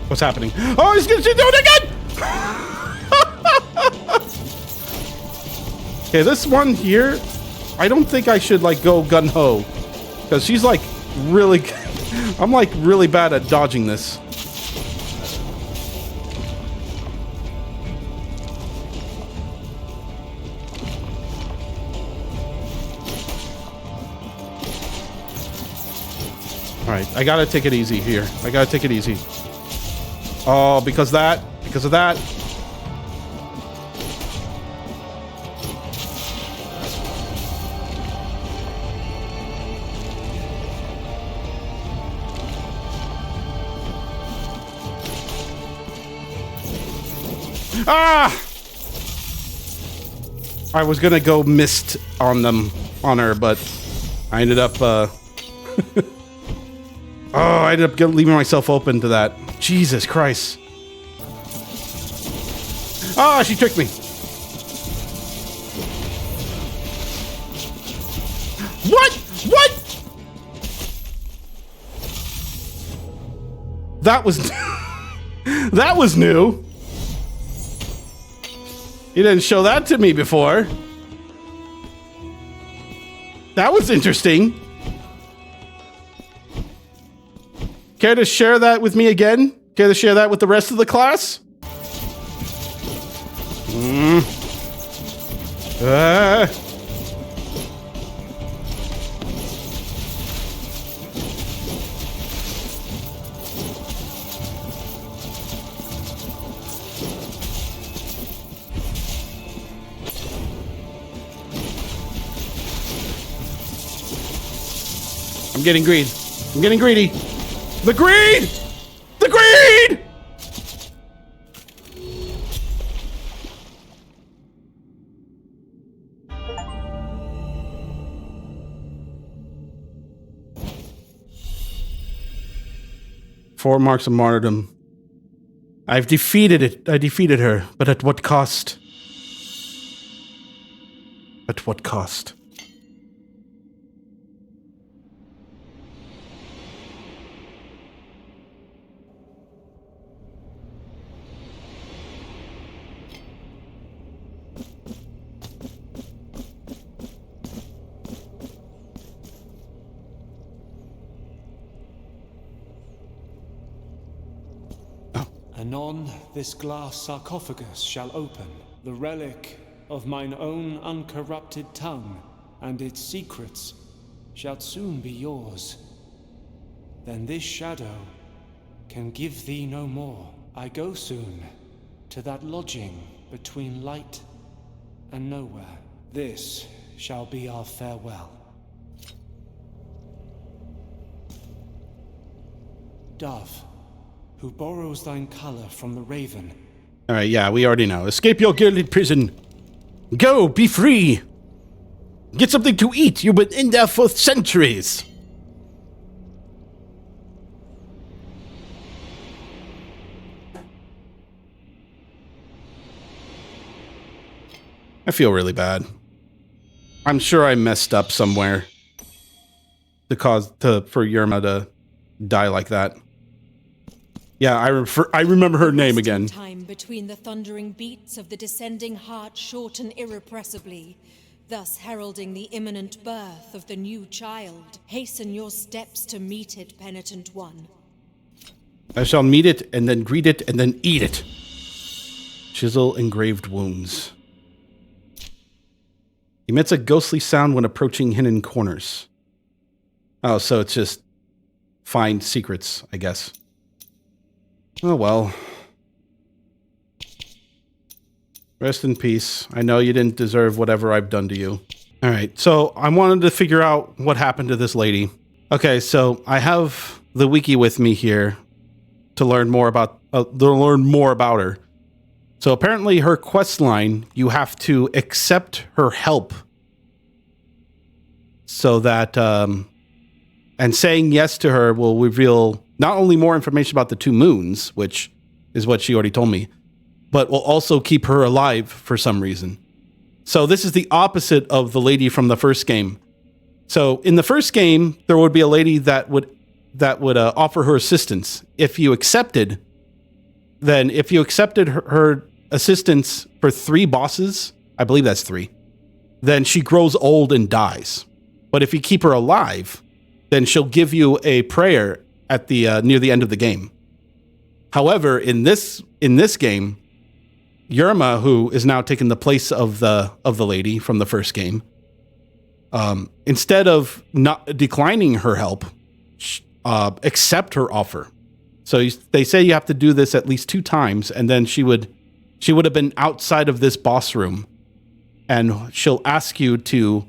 What's happening? Oh, he's gonna do it again! Okay, this one here, I don't think I should like go gun-ho. Because she's like really, I'm like really bad at dodging this. Alright, I gotta take it easy here. I gotta take it easy. Oh, because of that. Ah! I was gonna go mist on her, but I ended up, oh, I ended up leaving myself open to that. Jesus Christ. Ah, she tricked me. What? What? That was... that was new. You didn't show that to me before. That was interesting. Care to share that with me again? Care to share that with the rest of the class? I'm getting greed. I'm getting greedy. The greed! The greed! Four marks of martyrdom. I've defeated it. I defeated her, but at what cost? At what cost? Anon, this glass sarcophagus shall open, the relic of mine own uncorrupted tongue, and its secrets shall soon be yours. Then this shadow can give thee no more. I go soon to that lodging between light and nowhere. This shall be our farewell. Dove, who borrows thine color from the raven. All right, yeah, we already know. Escape your gilded prison. Go, be free. Get something to eat. You've been in there for centuries. I feel really bad. I'm sure I messed up somewhere for Yerma to die like that. Yeah, I remember her name again. Time between the thundering beats of the descending heart shorten irrepressibly, thus heralding the imminent birth of the new child. Hasten your steps to meet it, penitent one. I shall meet it, and then greet it, and then eat it. Chisel engraved wounds. Emits a ghostly sound when approaching hidden corners. Oh, so it's just find secrets, I guess. Oh well. Rest in peace. I know you didn't deserve whatever I've done to you. Alright, so I wanted to figure out what happened to this lady. Okay, so I have the wiki with me here to learn more about her. So apparently her quest line, you have to accept her help. So that and saying yes to her will reveal not only more information about the two moons, which is what she already told me, but will also keep her alive for some reason. So this is the opposite of the lady from the first game. So in the first game, there would be a lady that would offer her assistance. If you accepted her assistance for 3 bosses, I believe that's 3, then she grows old and dies. But if you keep her alive, then she'll give you a prayer at the near the end of the game. However, in this game, Yerma, who is now taking the place of the lady from the first game, instead of not declining her help, accept her offer. So they say you have to do this at least 2 times, and then she would have been outside of this boss room, and she'll ask you to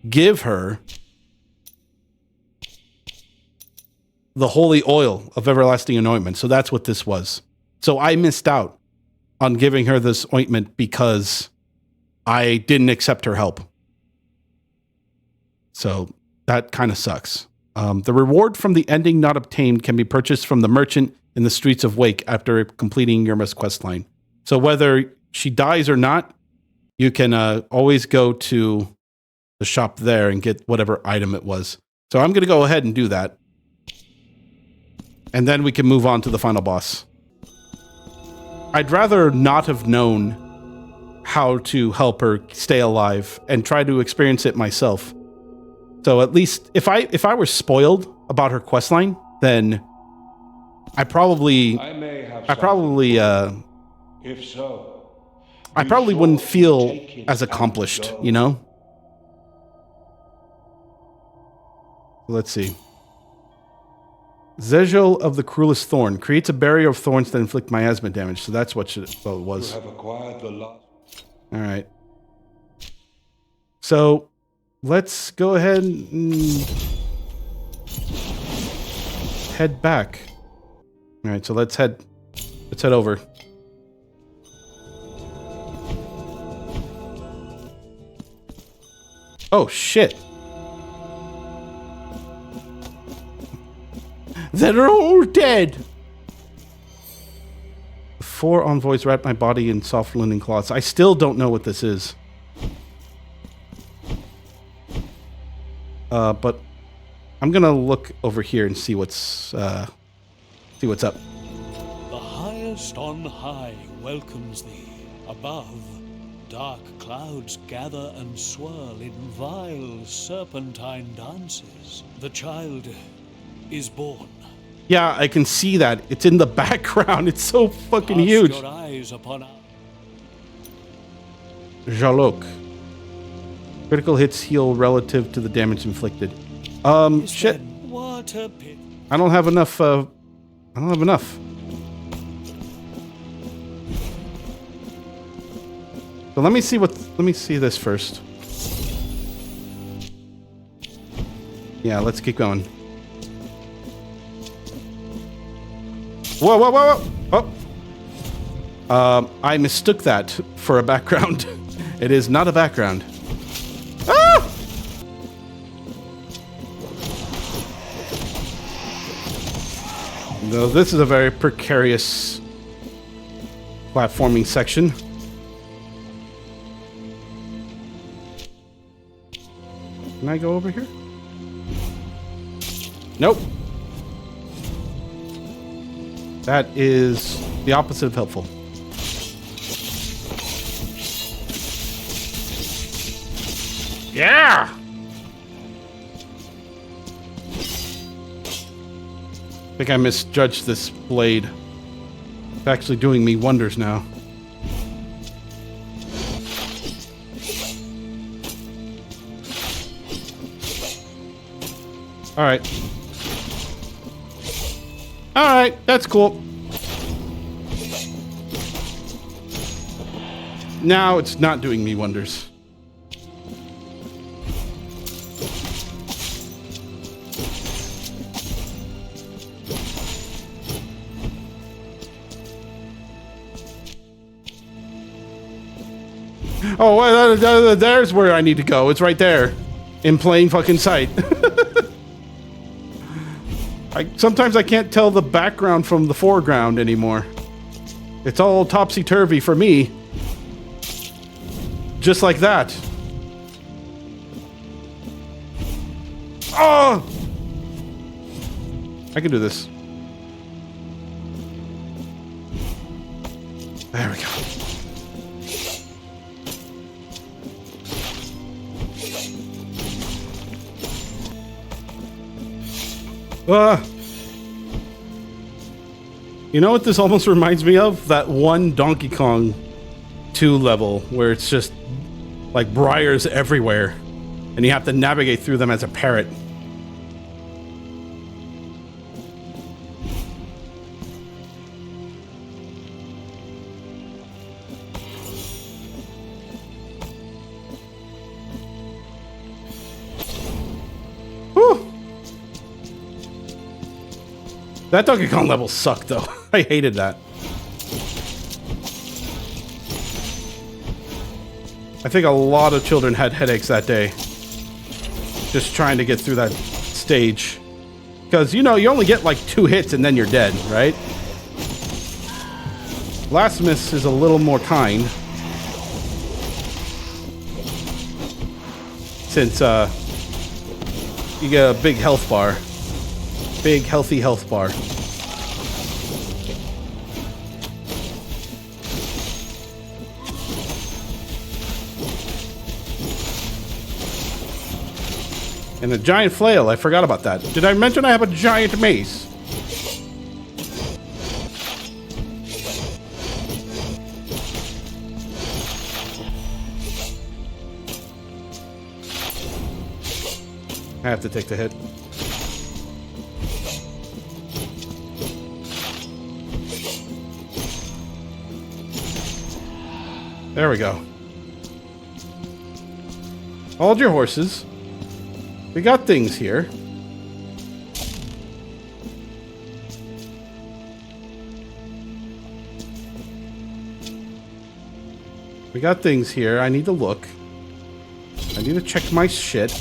give her the holy oil of everlasting anointment. So that's what this was. So I missed out on giving her this ointment because I didn't accept her help. So that kind of sucks. The reward from the ending not obtained can be purchased from the merchant in the streets of Wake after completing Yerma's questline. So whether she dies or not, you can always go to the shop there and get whatever item it was. So I'm going to go ahead and do that. And then we can move on to the final boss. I'd rather not have known how to help her stay alive and try to experience it myself. So at least if I were spoiled about her questline, then I probably If so, I probably wouldn't feel as accomplished, you know? Let's see. Zegel of the Cruelest Thorn creates a barrier of thorns that inflict miasma damage. So that's what it was. All right. So let's go ahead and head back. All right. So let's head over. Oh shit. They're all dead. The 4 envoys wrapped my body in soft linen cloths. I still don't know what this is. But I'm gonna look over here and see what's up. The highest on high welcomes thee. Above, dark clouds gather and swirl in vile serpentine dances. The child is born. Yeah, I can see that. It's in the background. It's so fucking huge. Your eyes upon Jalok. Critical hits heal relative to the damage inflicted. Shit. I don't have enough, I don't have enough. So let me see this first. Yeah, let's keep going. Whoa, whoa, whoa, whoa! Oh. I mistook that for a background. It is not a background. Ah! No, this is a very precarious platforming section. Can I go over here? Nope. That is the opposite of helpful. Yeah! I think I misjudged this blade. It's actually doing me wonders now. Alright. Alright, that's cool. Now it's not doing me wonders. Oh, well, there's where I need to go. It's right there. In plain fucking sight. Sometimes I can't tell the background from the foreground anymore. It's all topsy-turvy for me. Just like that. Oh! I can do this. There we go. You know what this almost reminds me of? That one Donkey Kong 2 level where it's just like briars everywhere and you have to navigate through them as a parrot. That Donkey Kong level sucked, though. I hated that. I think a lot of children had headaches that day. Just trying to get through that stage. Because, you know, you only get like 2 hits and then you're dead, right? Blasphemous is a little more kind. Since, you get a big health bar. Big, healthy health bar. And a giant flail, I forgot about that. Did I mention I have a giant mace? I have to take the hit. There we go. Hold your horses. We got things here. We got things here. I need to look. I need to check my shit.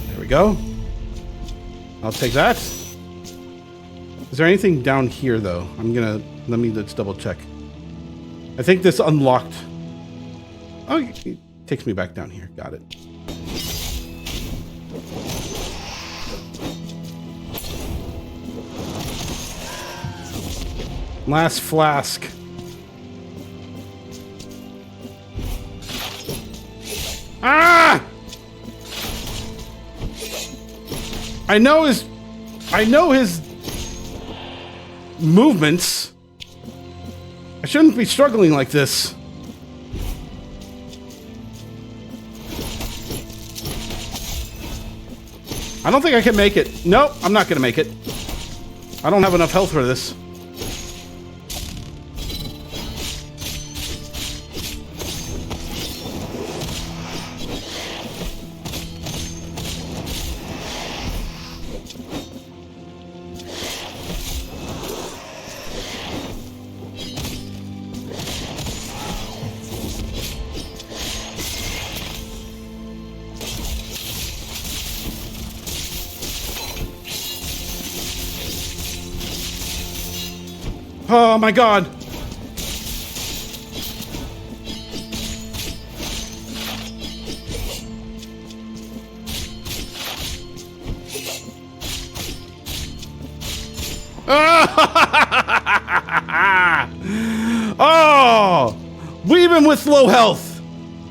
There we go. I'll take that. Is there anything down here, though? Let's double check. I think this unlocked. Oh, it takes me back down here. Got it. Last flask. Ah! I know his movements. I shouldn't be struggling like this. I don't think I can make it. Nope, I'm not gonna make it. I don't have enough health for this. Oh my god! Oh! Even with low health!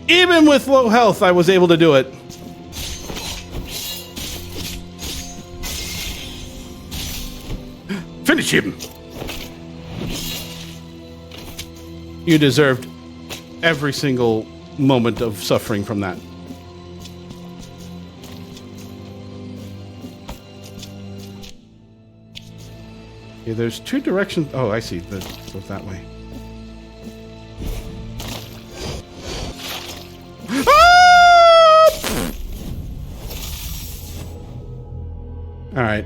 Even with low health, I was able to do it. Finish him! You deserved every single moment of suffering from that. Okay, there's two directions. Oh, I see. That goes that way. Ah! All right.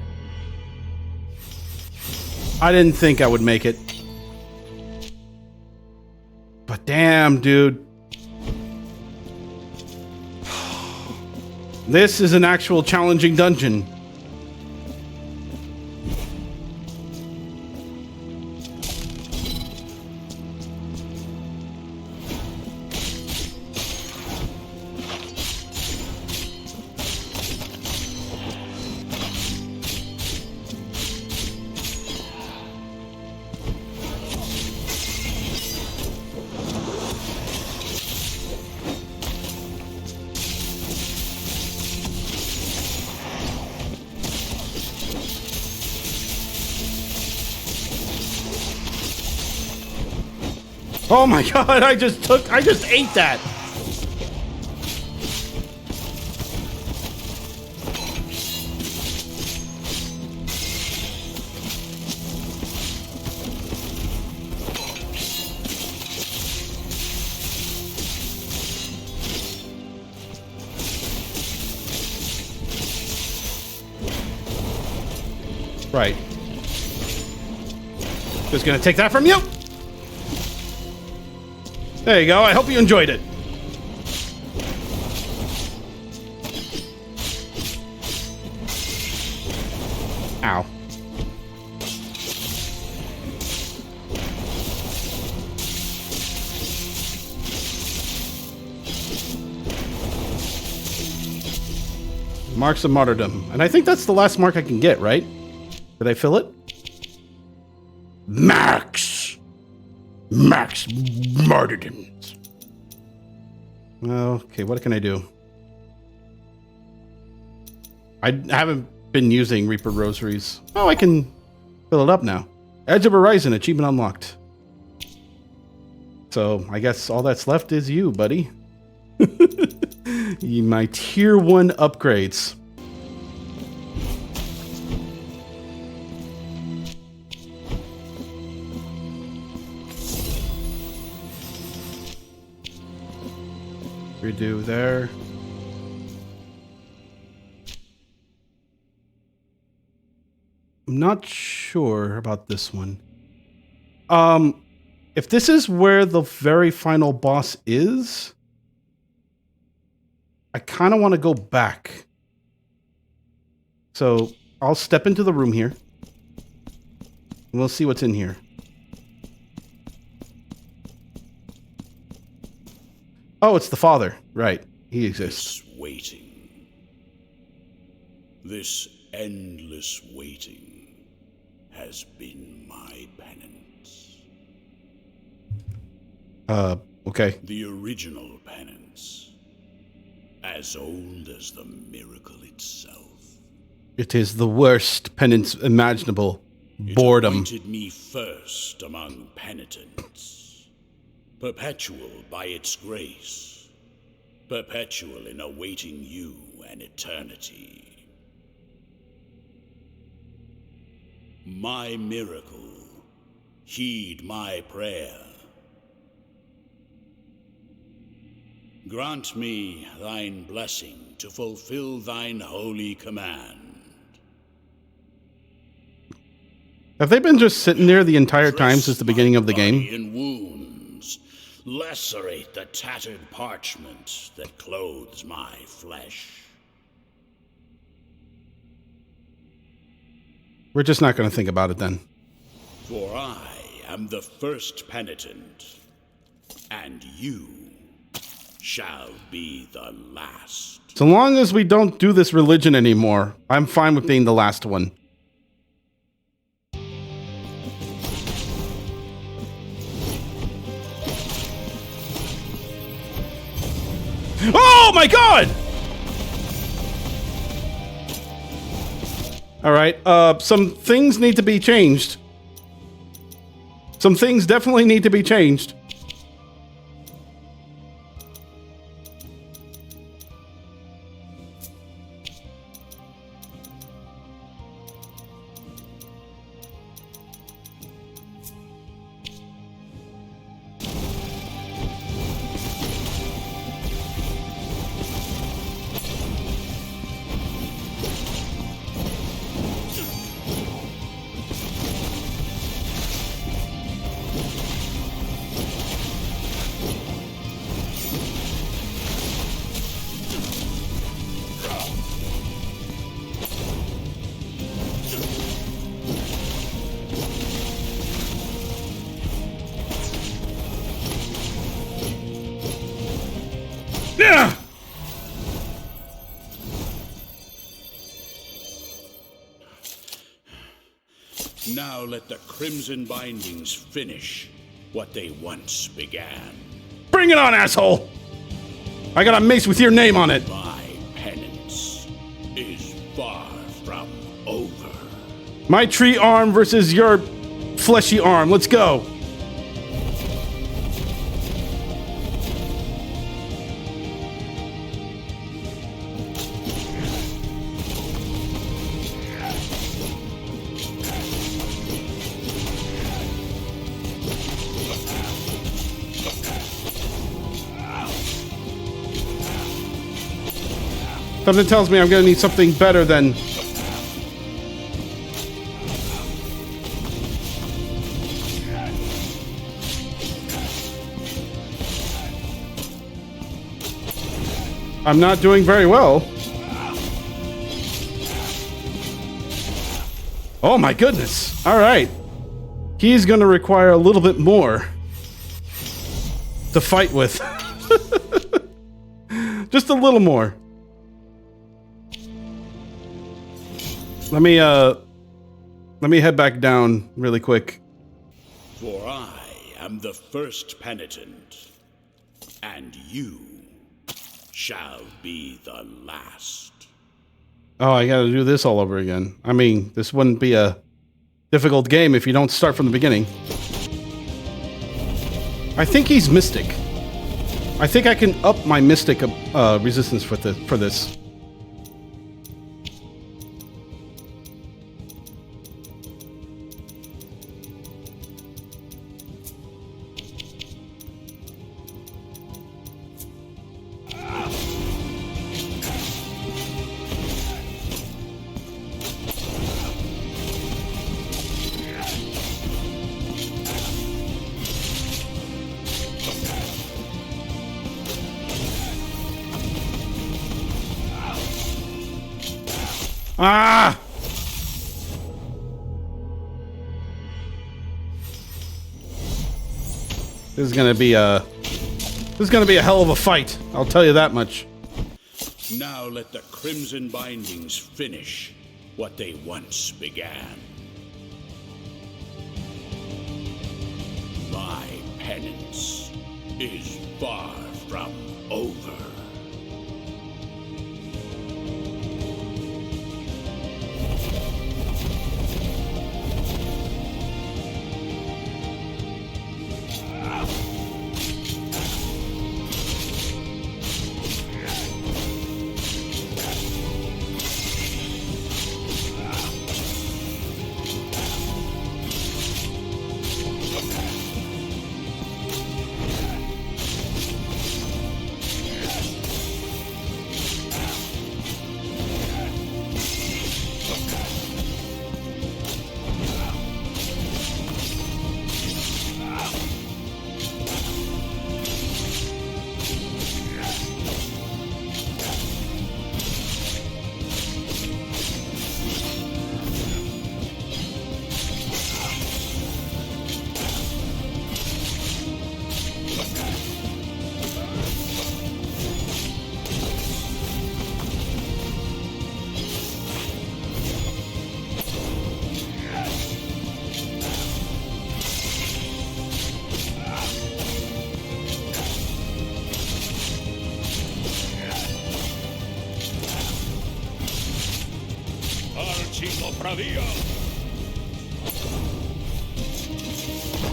I didn't think I would make it. But damn, dude. This is an actual challenging dungeon. Oh my god, I just ate that. Right. Just gonna take that from you. There you go. I hope you enjoyed it. Ow. Marks of Martyrdom. And I think that's the last mark I can get, right? Did I fill it? Max Martyrdoms. Okay, what can I do? I haven't been using Reaper Rosaries. Oh, I can fill it up now. Edge of Horizon, achievement unlocked. So I guess all that's left is you, buddy. My tier 1 upgrades. Redo there. I'm not sure about this one. If this is where the very final boss is, I kind of want to go back. So I'll step into the room here. And we'll see what's in here. Oh, it's the father. Right. He exists. This waiting. This endless waiting has been my penance. Okay. The original penance. As old as the miracle itself. It is the worst penance imaginable. Boredom. It appointed me first among penitents. Perpetual by its grace. Perpetual in awaiting you an eternity. My miracle. Heed my prayer. Grant me thine blessing to fulfill thine holy command. Have they been just sitting there the entire time since the beginning of the game? In wounds, lacerate the tattered parchment that clothes my flesh. We're just not going to think about it then. For I am the first penitent, and you shall be the last. So long as we don't do this religion anymore, I'm fine with being the last one. Oh my god! Alright, some things need to be changed. Some things definitely need to be changed. Yeah! Now let the Crimson Bindings finish what they once began. Bring it on, asshole! I got a mace with your name on it. My penance is far from over. My tree arm versus your fleshy arm. Let's go. Something tells me I'm gonna need something better than... I'm not doing very well. Oh my goodness. All right. He's gonna require a little bit more to fight with. Just a little more. Let me head back down really quick. For I am the first penitent, and you shall be the last. Oh, I gotta do this all over again. I mean, this wouldn't be a difficult game if you don't start from the beginning. I think he's mystic. I think I can up my mystic resistance for this. Ah! This is gonna be a hell of a fight. I'll tell you that much. Now let the Crimson Bindings finish what they once began. My penance is far from over.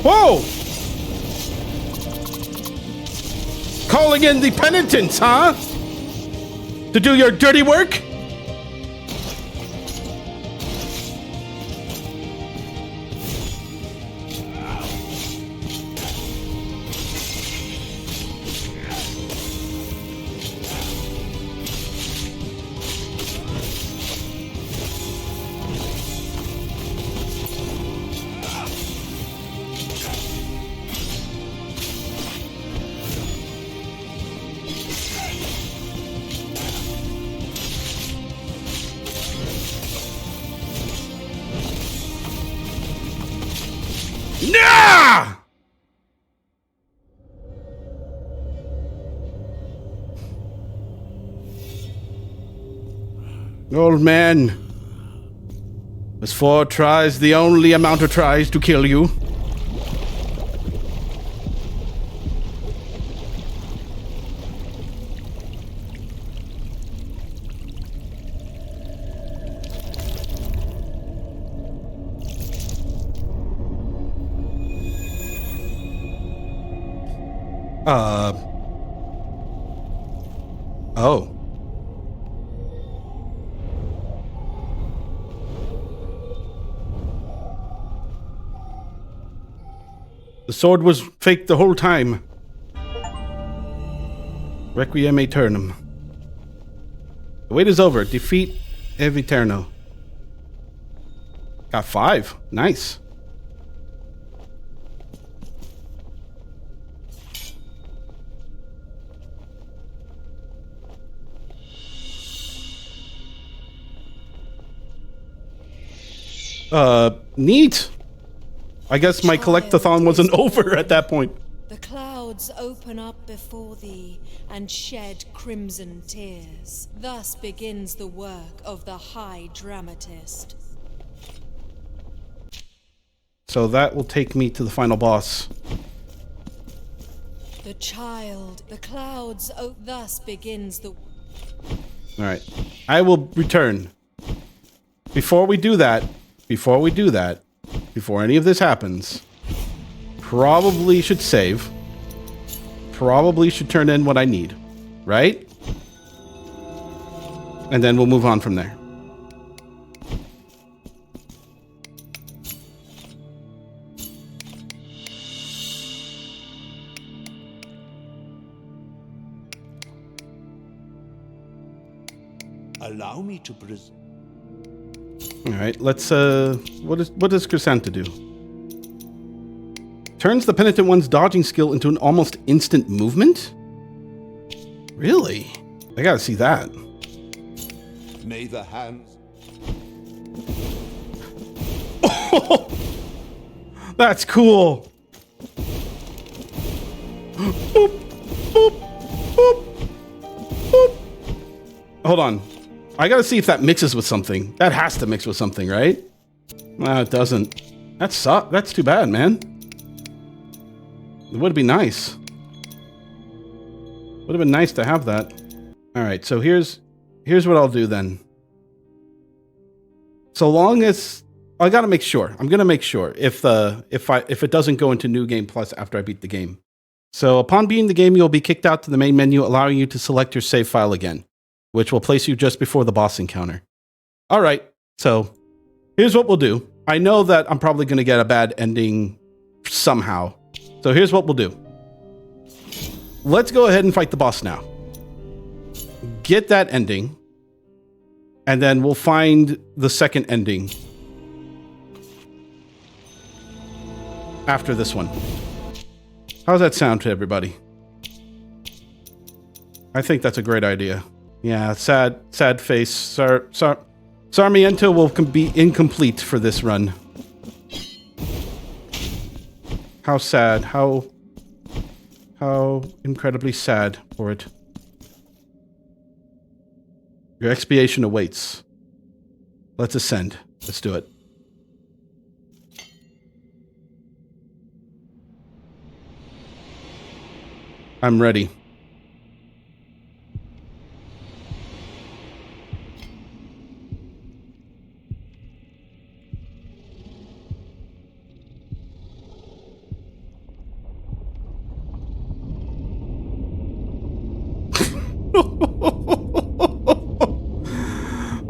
Whoa! Calling in the penitents, huh? To do your dirty work? Nah! Old man, is 4 tries the only amount of tries to kill you? Oh. The sword was fake the whole time. Requiem Aeternum. The wait is over. Defeat Eviterno. Got 5. Nice. Neat. I guess my collectathon wasn't over at that point. The clouds open up before thee and shed crimson tears. Thus begins the work of the High Dramatist. So that will take me to the final boss. The child, the clouds, thus begins the... Alright. I will return. Before we do that, before any of this happens, probably should save. probably should turn in what I need, right? And then we'll move on from there. Allow me to present. All right, let's what does Chrysantha do? Turns the penitent one's dodging skill into an almost instant movement? Really? I gotta see that. May the hands... That's cool. Boop, boop, boop, boop. Hold on. I gotta see if that mixes with something. That has to mix with something, right? No, it doesn't. That's too bad, man. It would be nice. Would have been nice to have that. All right, so here's what I'll do then. So long as I gotta make sure. I'm gonna make sure if it doesn't go into New Game Plus after I beat the game. So upon beating the game, you'll be kicked out to the main menu, allowing you to select your save file again, which will place you just before the boss encounter. All right, so here's what we'll do. I know that I'm probably gonna get a bad ending somehow. So here's what we'll do. Let's go ahead and fight the boss now. Get that ending, and then we'll find the second ending after this one. How's that sound to everybody? I think that's a great idea. Yeah, sad face. Sarmiento will be incomplete for this run. How sad. How incredibly sad for it. Your expiation awaits. Let's ascend. Let's do it. I'm ready.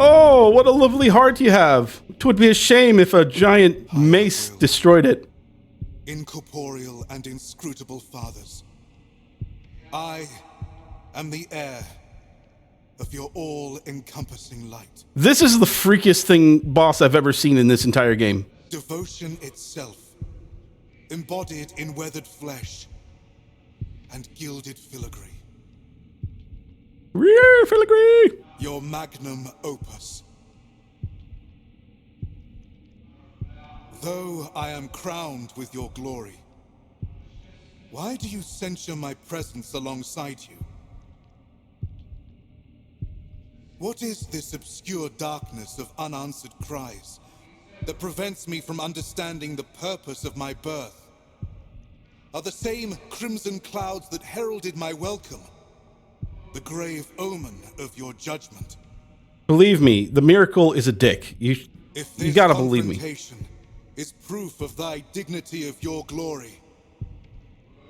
Oh, what a lovely heart you have. 'Twould be a shame if a giant mace destroyed it. Incorporeal and inscrutable fathers, I am the heir of your all-encompassing light. This is the freakiest thing boss I've ever seen in this entire game. Devotion itself, embodied in weathered flesh and gilded filigree. Filigree! Your magnum opus. Though I am crowned with your glory, why do you censure my presence alongside you? What is this obscure darkness of unanswered cries that prevents me from understanding the purpose of my birth? Are the same crimson clouds that heralded my welcome the grave omen of your judgment? Believe me, the miracle is a dick. You gotta believe me. Is proof of thy dignity of your glory,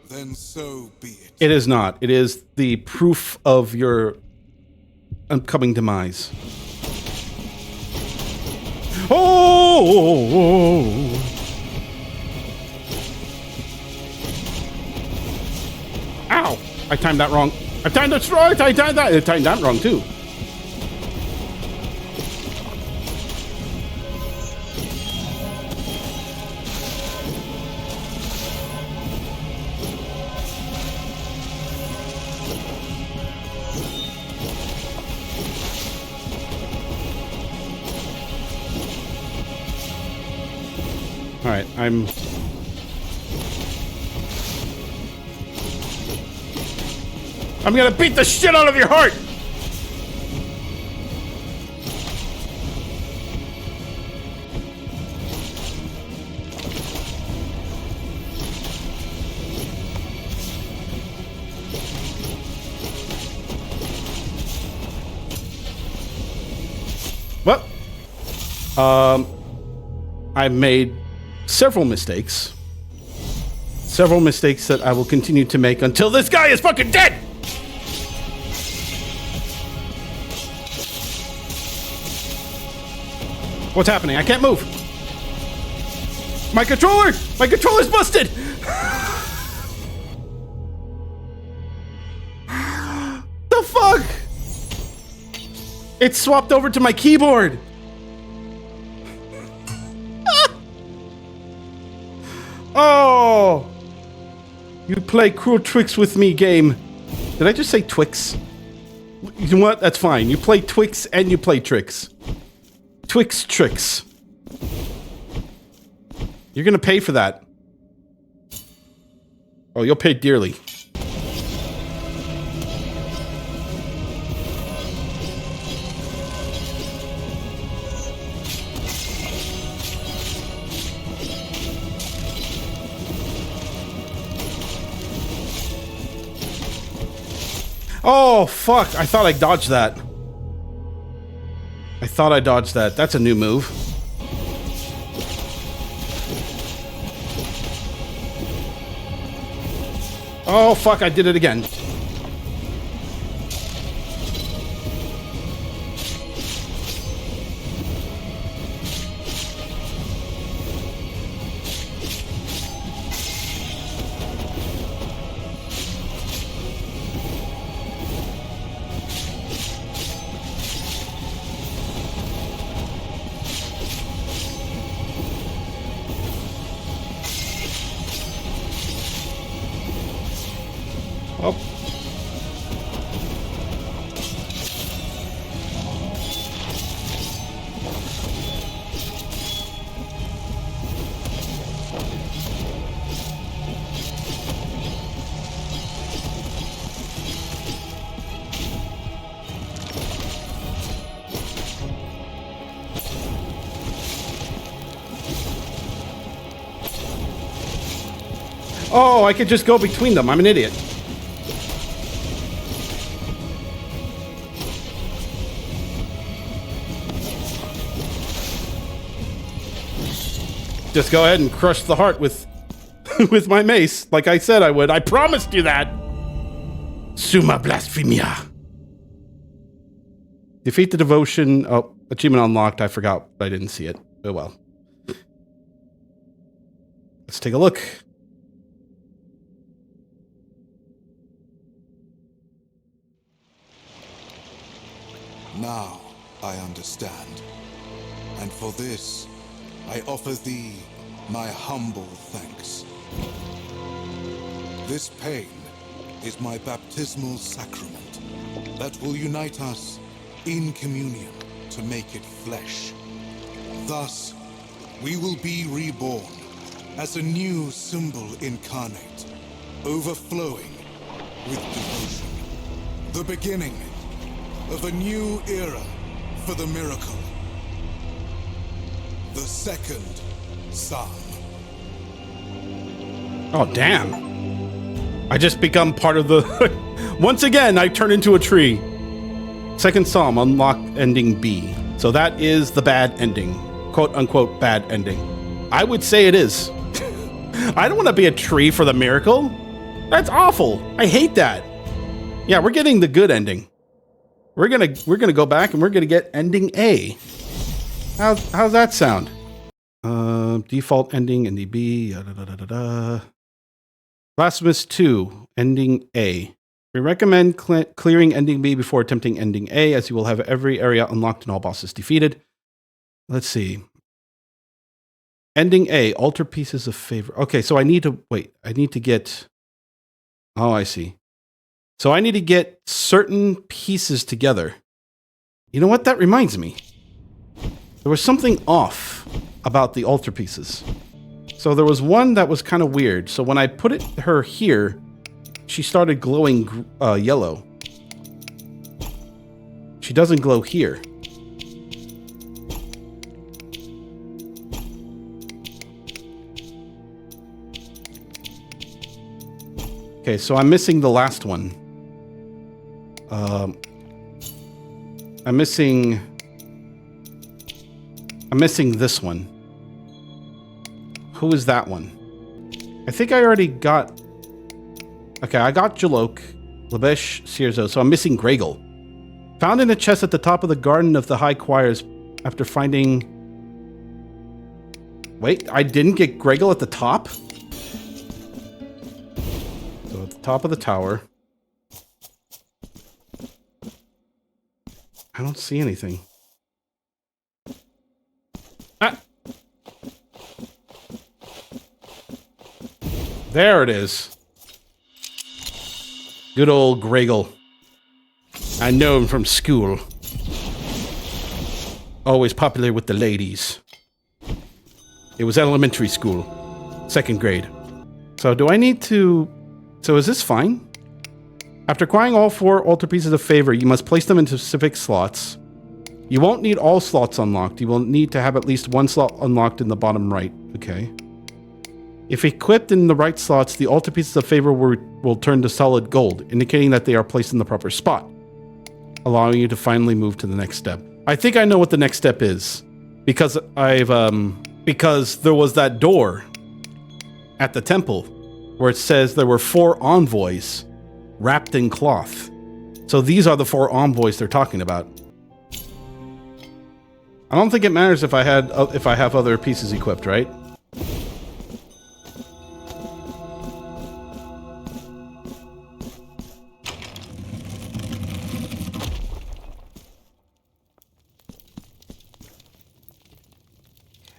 then so be it. It is not. It is the proof of your upcoming demise. Oh! Ow! I timed that wrong. I timed that wrong. I timed that wrong too. All right, I'm gonna beat the shit out of your heart! What? I made several mistakes. several mistakes that I will continue to make until this guy is fucking dead! What's happening? I can't move. My controller! My controller's busted! The fuck? It swapped over to my keyboard. Oh! You play cruel tricks with me, game. Did I just say Twix? You know what? That's fine. You play Twix and you play tricks. Twix tricks. You're gonna pay for that. Oh, you'll pay dearly. Oh, fuck. I thought I dodged that. I thought I dodged that. That's a new move. Oh, fuck. I did it again. Oh. Oh, I could just go between them. I'm an idiot. Just go ahead and crush the heart with with my mace, like I said I would. I promised you that. Summa Blasphemia. Defeat the devotion. Oh, achievement unlocked. I forgot. I didn't see it. Oh well. Let's take a look. Now I understand. And for this, I offer thee my humble thanks. This pain is my baptismal sacrament that will unite us in communion to make it flesh. Thus, we will be reborn as a new symbol incarnate, overflowing with devotion. The beginning of a new era for the miracle. The second Psalm. Oh, damn. I just become part of the... Once again, I turn into a tree. Second Psalm, unlock ending B. So that is the bad ending. Quote unquote bad ending. I would say it is. I don't want to be a tree for the miracle. That's awful. I hate that. Yeah, we're getting the good ending. We're gonna go back and we're gonna get ending A. How's that sound? Default ending NDB. Blasphemous 2 ending A. We recommend clearing ending B before attempting ending A, as you will have every area unlocked and all bosses defeated. Let's see. Ending A, alter pieces of favor. Okay, so I need to wait. I need to get. Oh, I see. So I need to get certain pieces together. You know what? That reminds me. There was something off about the altar pieces. So there was one that was kind of weird. So when I put her here, she started glowing yellow. She doesn't glow here. Okay, so I'm missing the last one. I'm missing this one. Who is that one? I think I already got... Okay, I got Jalok, Labesh, Sirzo, so I'm missing Gregel. Found in a chest at the top of the Garden of the High Choirs after finding... Wait, I didn't get Gregel at the top? So at the top of the tower. I don't see anything. Ah! There it is. Good old Gregel. I know him from school. Always popular with the ladies. It was elementary school. 2nd grade. So do I need to... So is this fine? After acquiring all 4 altar pieces of favor, you must place them into specific slots. You won't need all slots unlocked. You will need to have at least 1 slot unlocked in the bottom right. Okay. If equipped in the right slots, the altar pieces of favor will turn to solid gold, indicating that they are placed in the proper spot, allowing you to finally move to the next step. I think I know what the next step is, because because there was that door at the temple where it says there were 4 envoys wrapped in cloth. So these are the 4 envoys they're talking about. I don't think it matters if I have other pieces equipped, right?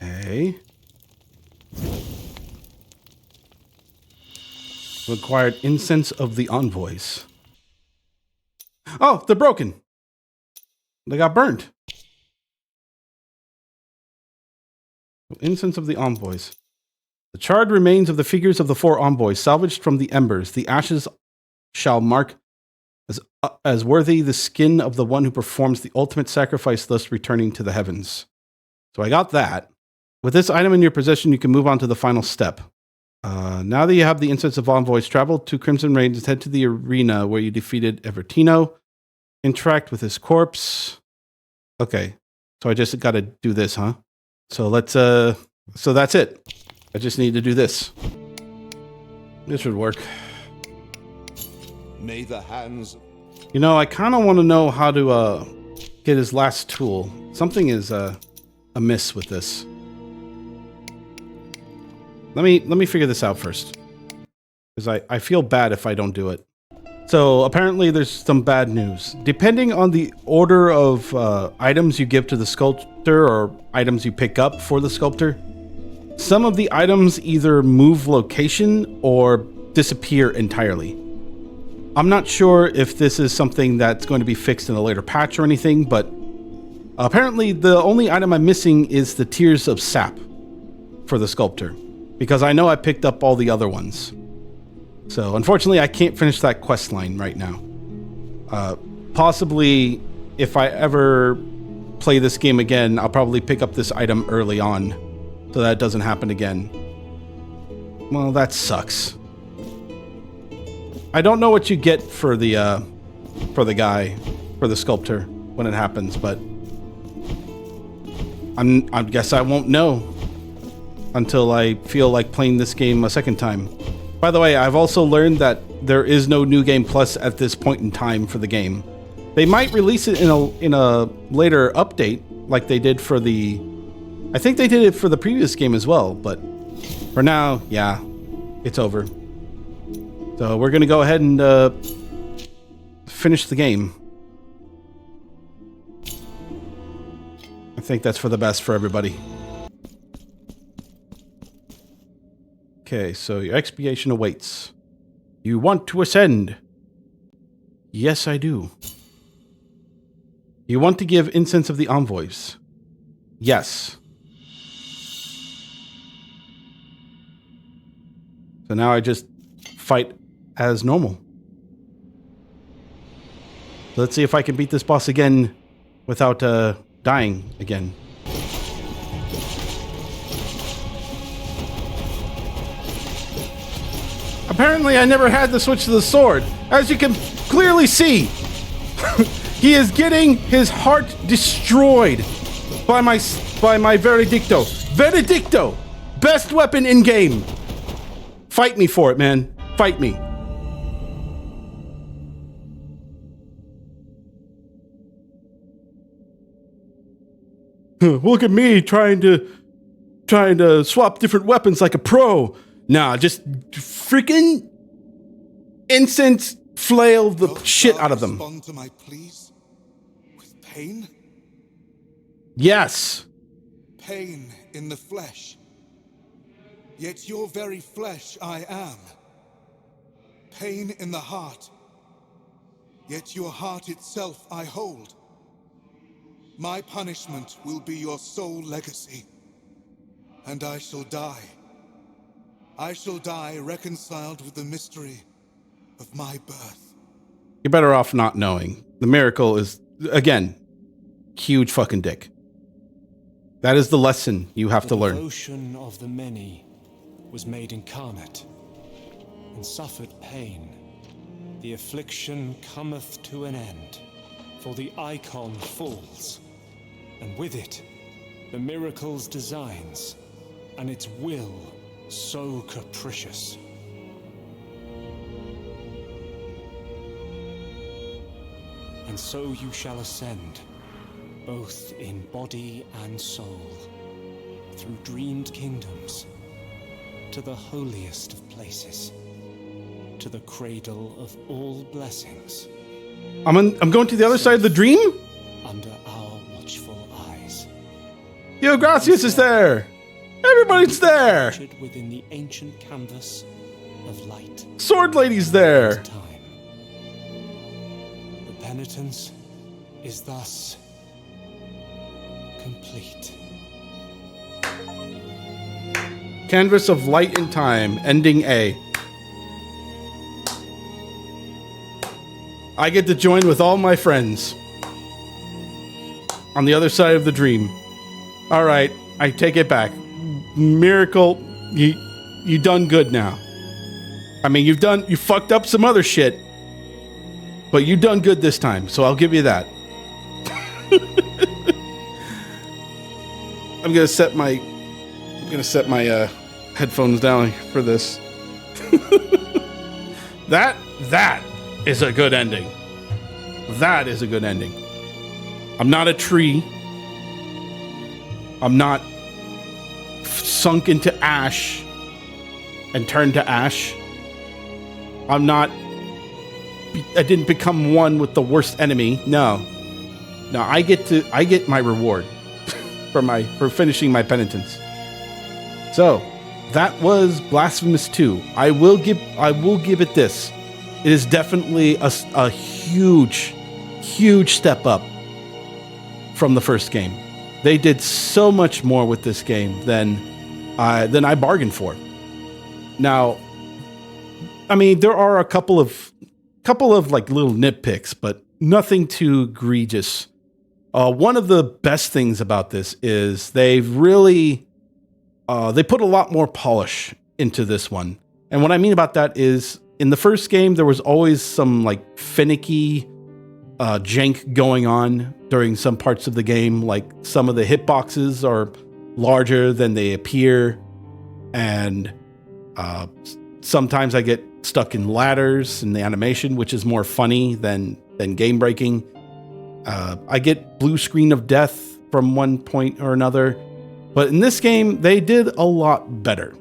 Okay. Required incense of the envoys. Oh, they're broken. They got burned. Incense of the envoys. The charred remains of the figures of the 4 envoys, salvaged from the embers. The ashes shall mark as worthy the skin of the one who performs the ultimate sacrifice, thus returning to the heavens. So I got that. With this item in your possession, you can move on to the final step. Now that you have the incense of envoys, travel to Crimson Range, head to the arena where you defeated Evertino. Interact with his corpse. Okay, so I just got to do this, huh? So let's, so that's it. I just need to do this. This should work. May the hands... You know, I kind of want to know how to, get his last tool. Something is, amiss with this. Let me figure this out first. Because I feel bad if I don't do it. So apparently there's some bad news. Depending on the order of items you give to the sculptor or items you pick up for the sculptor, some of the items either move location or disappear entirely. I'm not sure if this is something that's going to be fixed in a later patch or anything, but apparently the only item I'm missing is the Tears of Sap for the sculptor, because I know I picked up all the other ones. So unfortunately, I can't finish that quest line right now. Possibly, if I ever play this game again, I'll probably pick up this item early on, so that doesn't happen again. Well, that sucks. I don't know what you get for the guy, for the sculptor when it happens, but I guess I won't know until I feel like playing this game a second time. By the way, I've also learned that there is no New Game Plus at this point in time for the game. They might release it in a later update, like they did for the... I think they did it for the previous game as well, but for now, yeah, it's over. So we're gonna go ahead and finish the game. I think that's for the best for everybody. Okay, so your expiation awaits. You want to ascend? Yes, I do. You want to give incense of the envoys? Yes. So now I just fight as normal. So let's see if I can beat this boss again without dying again. Apparently, I never had to switch to the sword. As you can clearly see, he is getting his heart destroyed by my Veredicto. Veredicto! Best weapon in game. Fight me for it, man. Fight me. Look at me trying to swap different weapons like a pro. Nah, just freaking instant flail the shit out of them. Respond to my pleas with pain? Yes. Pain in the flesh. Yet your very flesh I am. Pain in the heart. Yet your heart itself I hold. My punishment will be your sole legacy. And I shall die. I shall die reconciled with the mystery of my birth. You're better off not knowing. The miracle is, again, huge fucking dick. That is the lesson you have to learn. The devotion of the many was made incarnate and suffered pain. The affliction cometh to an end, for the icon falls, and with it, the miracle's designs, and its will so capricious. And so you shall ascend, both in body and soul, through dreamed kingdoms, to the holiest of places, to the cradle of all blessings. I'm going to the other side of the dream? Under our watchful eyes. Yo, Gracias is there! Everybody's there! Within the ancient canvas of light. Sword Lady's there! The penitence is thus complete. Canvas of light and time, ending A. I get to join with all my friends on the other side of the dream. All right, I take it back. Miracle, you done good now. I mean, you fucked up some other shit, but you done good this time, so I'll give you that. I'm gonna set my headphones down for this. That is a good ending. That is a good ending. I'm not a tree. I'm not sunk into ash and turned to ash. I didn't become one with the worst enemy. No, I get my reward for finishing my penitence. So that was Blasphemous 2. I will give it this. It is definitely a huge step up from the first game. They did so much more with this game than I bargained for. Now, I mean, there are a couple of like little nitpicks, but nothing too egregious. One of the best things about this is they've really they put a lot more polish into this one. And what I mean about that is, in the first game, there was always some like finicky jank going on during some parts of the game. Like some of the hitboxes are larger than they appear. And sometimes I get stuck in ladders in the animation, which is more funny than game breaking. I get blue screen of death from one point or another. But in this game, they did a lot better.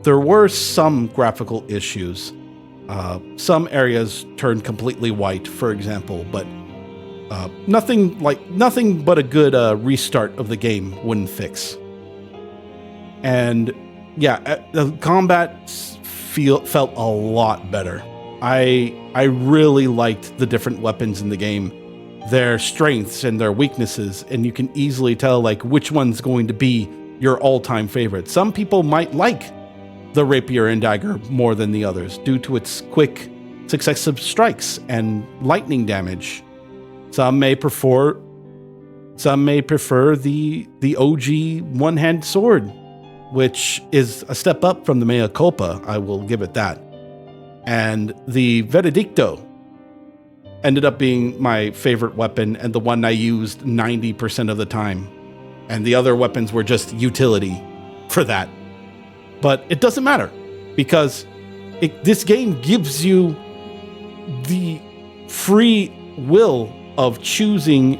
There were some graphical issues. Some areas turned completely white, for example, but nothing but a good restart of the game wouldn't fix. And yeah, the combat felt a lot better. I really liked the different weapons in the game, their strengths and their weaknesses, and you can easily tell like which one's going to be your all-time favorite. Some people might like the rapier and dagger more than the others due to its quick, successive strikes and lightning damage. Some may prefer the OG one-hand sword, which is a step up from the mea culpa, I will give it that. And the Veredicto ended up being my favorite weapon and the one I used 90% of the time. And the other weapons were just utility for that. But it doesn't matter. because this game gives you the free will of choosing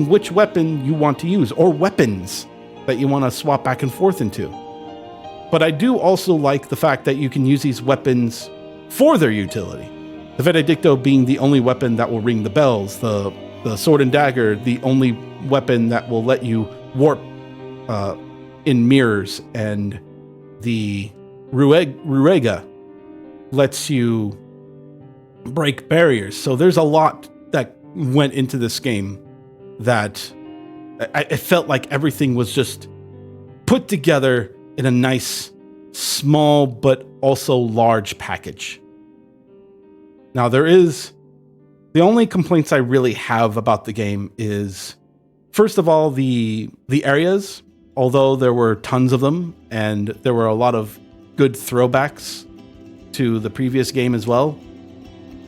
which weapon you want to use, or weapons that you want to swap back and forth into. But I do also like the fact that you can use these weapons for their utility. The Veredicto being the only weapon that will ring the bells, the sword and dagger, the only weapon that will let you warp in mirrors, and the Ruega lets you break barriers. So there's a lot that went into this game that it felt like everything was just put together in a nice, small, but also large package. Now, the only complaints I really have about the game is, first of all, the areas, although there were tons of them, and there were a lot of good throwbacks to the previous game as well,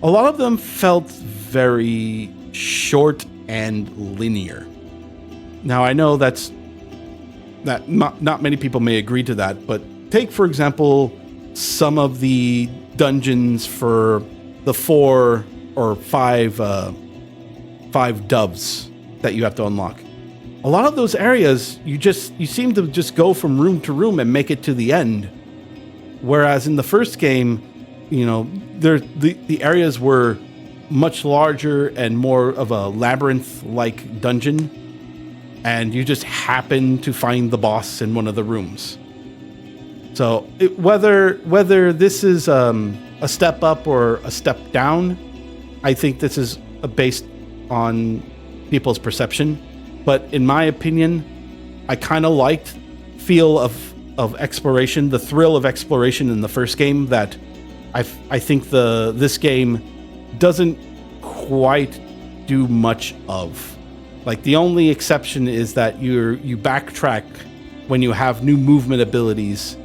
a lot of them felt very short and linear. Now, I know that not many people may agree to that, but take, for example, some of the dungeons for the 4 or 5 doves that you have to unlock. A lot of those areas, you seem to just go from room to room and make it to the end. Whereas in the first game, the areas were much larger and more of a labyrinth-like dungeon, and you just happen to find the boss in one of the rooms. So whether this is a step up or a step down, I think this is based on people's perception. But in my opinion, I kind of liked feel of exploration, the thrill of exploration in the first game that I think this game doesn't quite do much of. Like, the only exception is that you backtrack when you have new movement abilities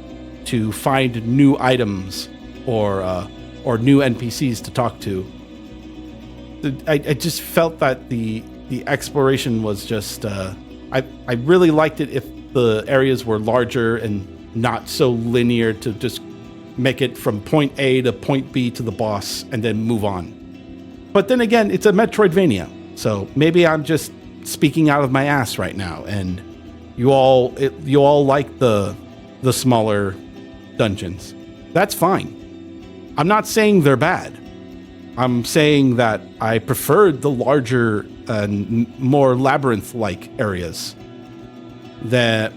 to find new items or new NPCs to talk to. I just felt that the exploration was just I really liked it if the areas were larger and not so linear, to just make it from point A to point B to the boss and then move on. But then again, it's a Metroidvania, so maybe I'm just speaking out of my ass right now, and you all like the smaller dungeons. That's fine. I'm not saying they're bad. I'm saying that I preferred the larger and more labyrinth-like areas than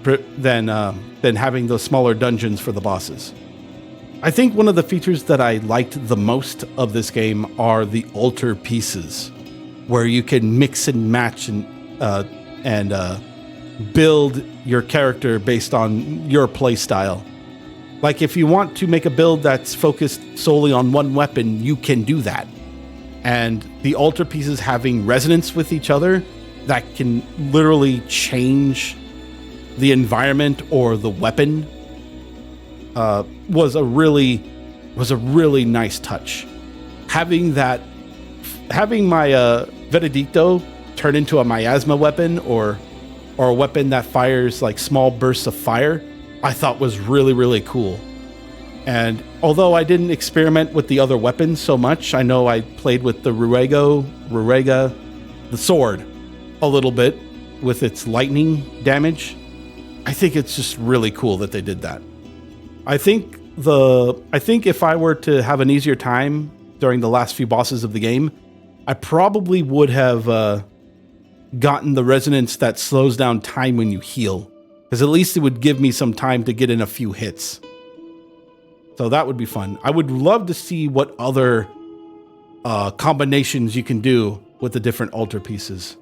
having those smaller dungeons for the bosses. I think one of the features that I liked the most of this game are the altar pieces, where you can mix and match and build your character based on your play style. Like, if you want to make a build that's focused solely on one weapon, you can do that. And the altar pieces having resonance with each other that can literally change the environment or the weapon was a really nice touch. Having my Veredicto turn into a miasma weapon or a weapon that fires like small bursts of fire, I thought was really, really cool. And although I didn't experiment with the other weapons so much, I know I played with the Ruega, the sword, a little bit with its lightning damage. I think it's just really cool that they did that. I think if I were to have an easier time during the last few bosses of the game, I probably would have gotten the resonance that slows down time when you heal, because at least it would give me some time to get in a few hits. So that would be fun. I would love to see what other combinations you can do with the different altar pieces.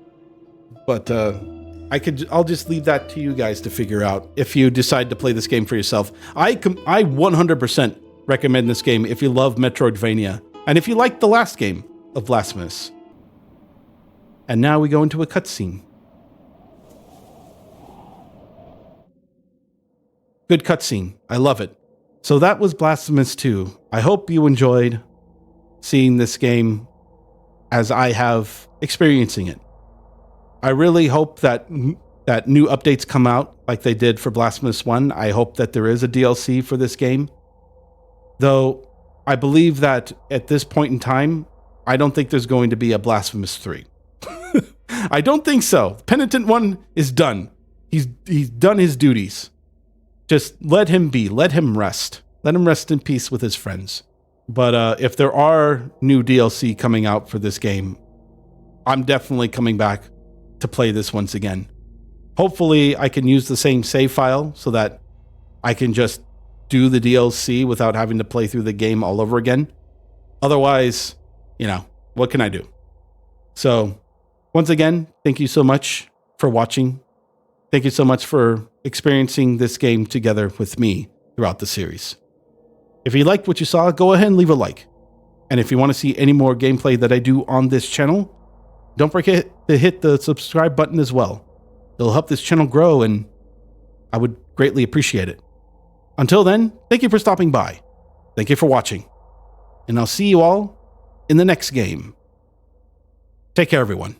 But I'll just leave that to you guys to figure out if you decide to play this game for yourself. I 100% recommend this game if you love Metroidvania and if you like the last game of Blasphemous. And now we go into a cutscene. Good cutscene. I love it. So that was Blasphemous 2. I hope you enjoyed seeing this game as I have experiencing it. I really hope that new updates come out like they did for Blasphemous 1. I hope that there is a DLC for this game Though I believe that at this point in time, I don't think there's going to be a Blasphemous 3. I don't think so. Penitent 1 is done. He's done his duties. Just let him be. Let him rest. Let him rest in peace with his friends. But if there are new DLC coming out for this game, I'm definitely coming back to play this once again. Hopefully, I can use the same save file so that I can just do the DLC without having to play through the game all over again. Otherwise, what can I do? So, once again, thank you so much for watching. Thank you so much for experiencing this game together with me throughout the series. If you liked what you saw, go ahead and leave a like. And if you want to see any more gameplay that I do on this channel, don't forget to hit the subscribe button as well. It'll help this channel grow, and I would greatly appreciate it. Until then, thank you for stopping by. Thank you for watching. And I'll see you all in the next game. Take care, everyone.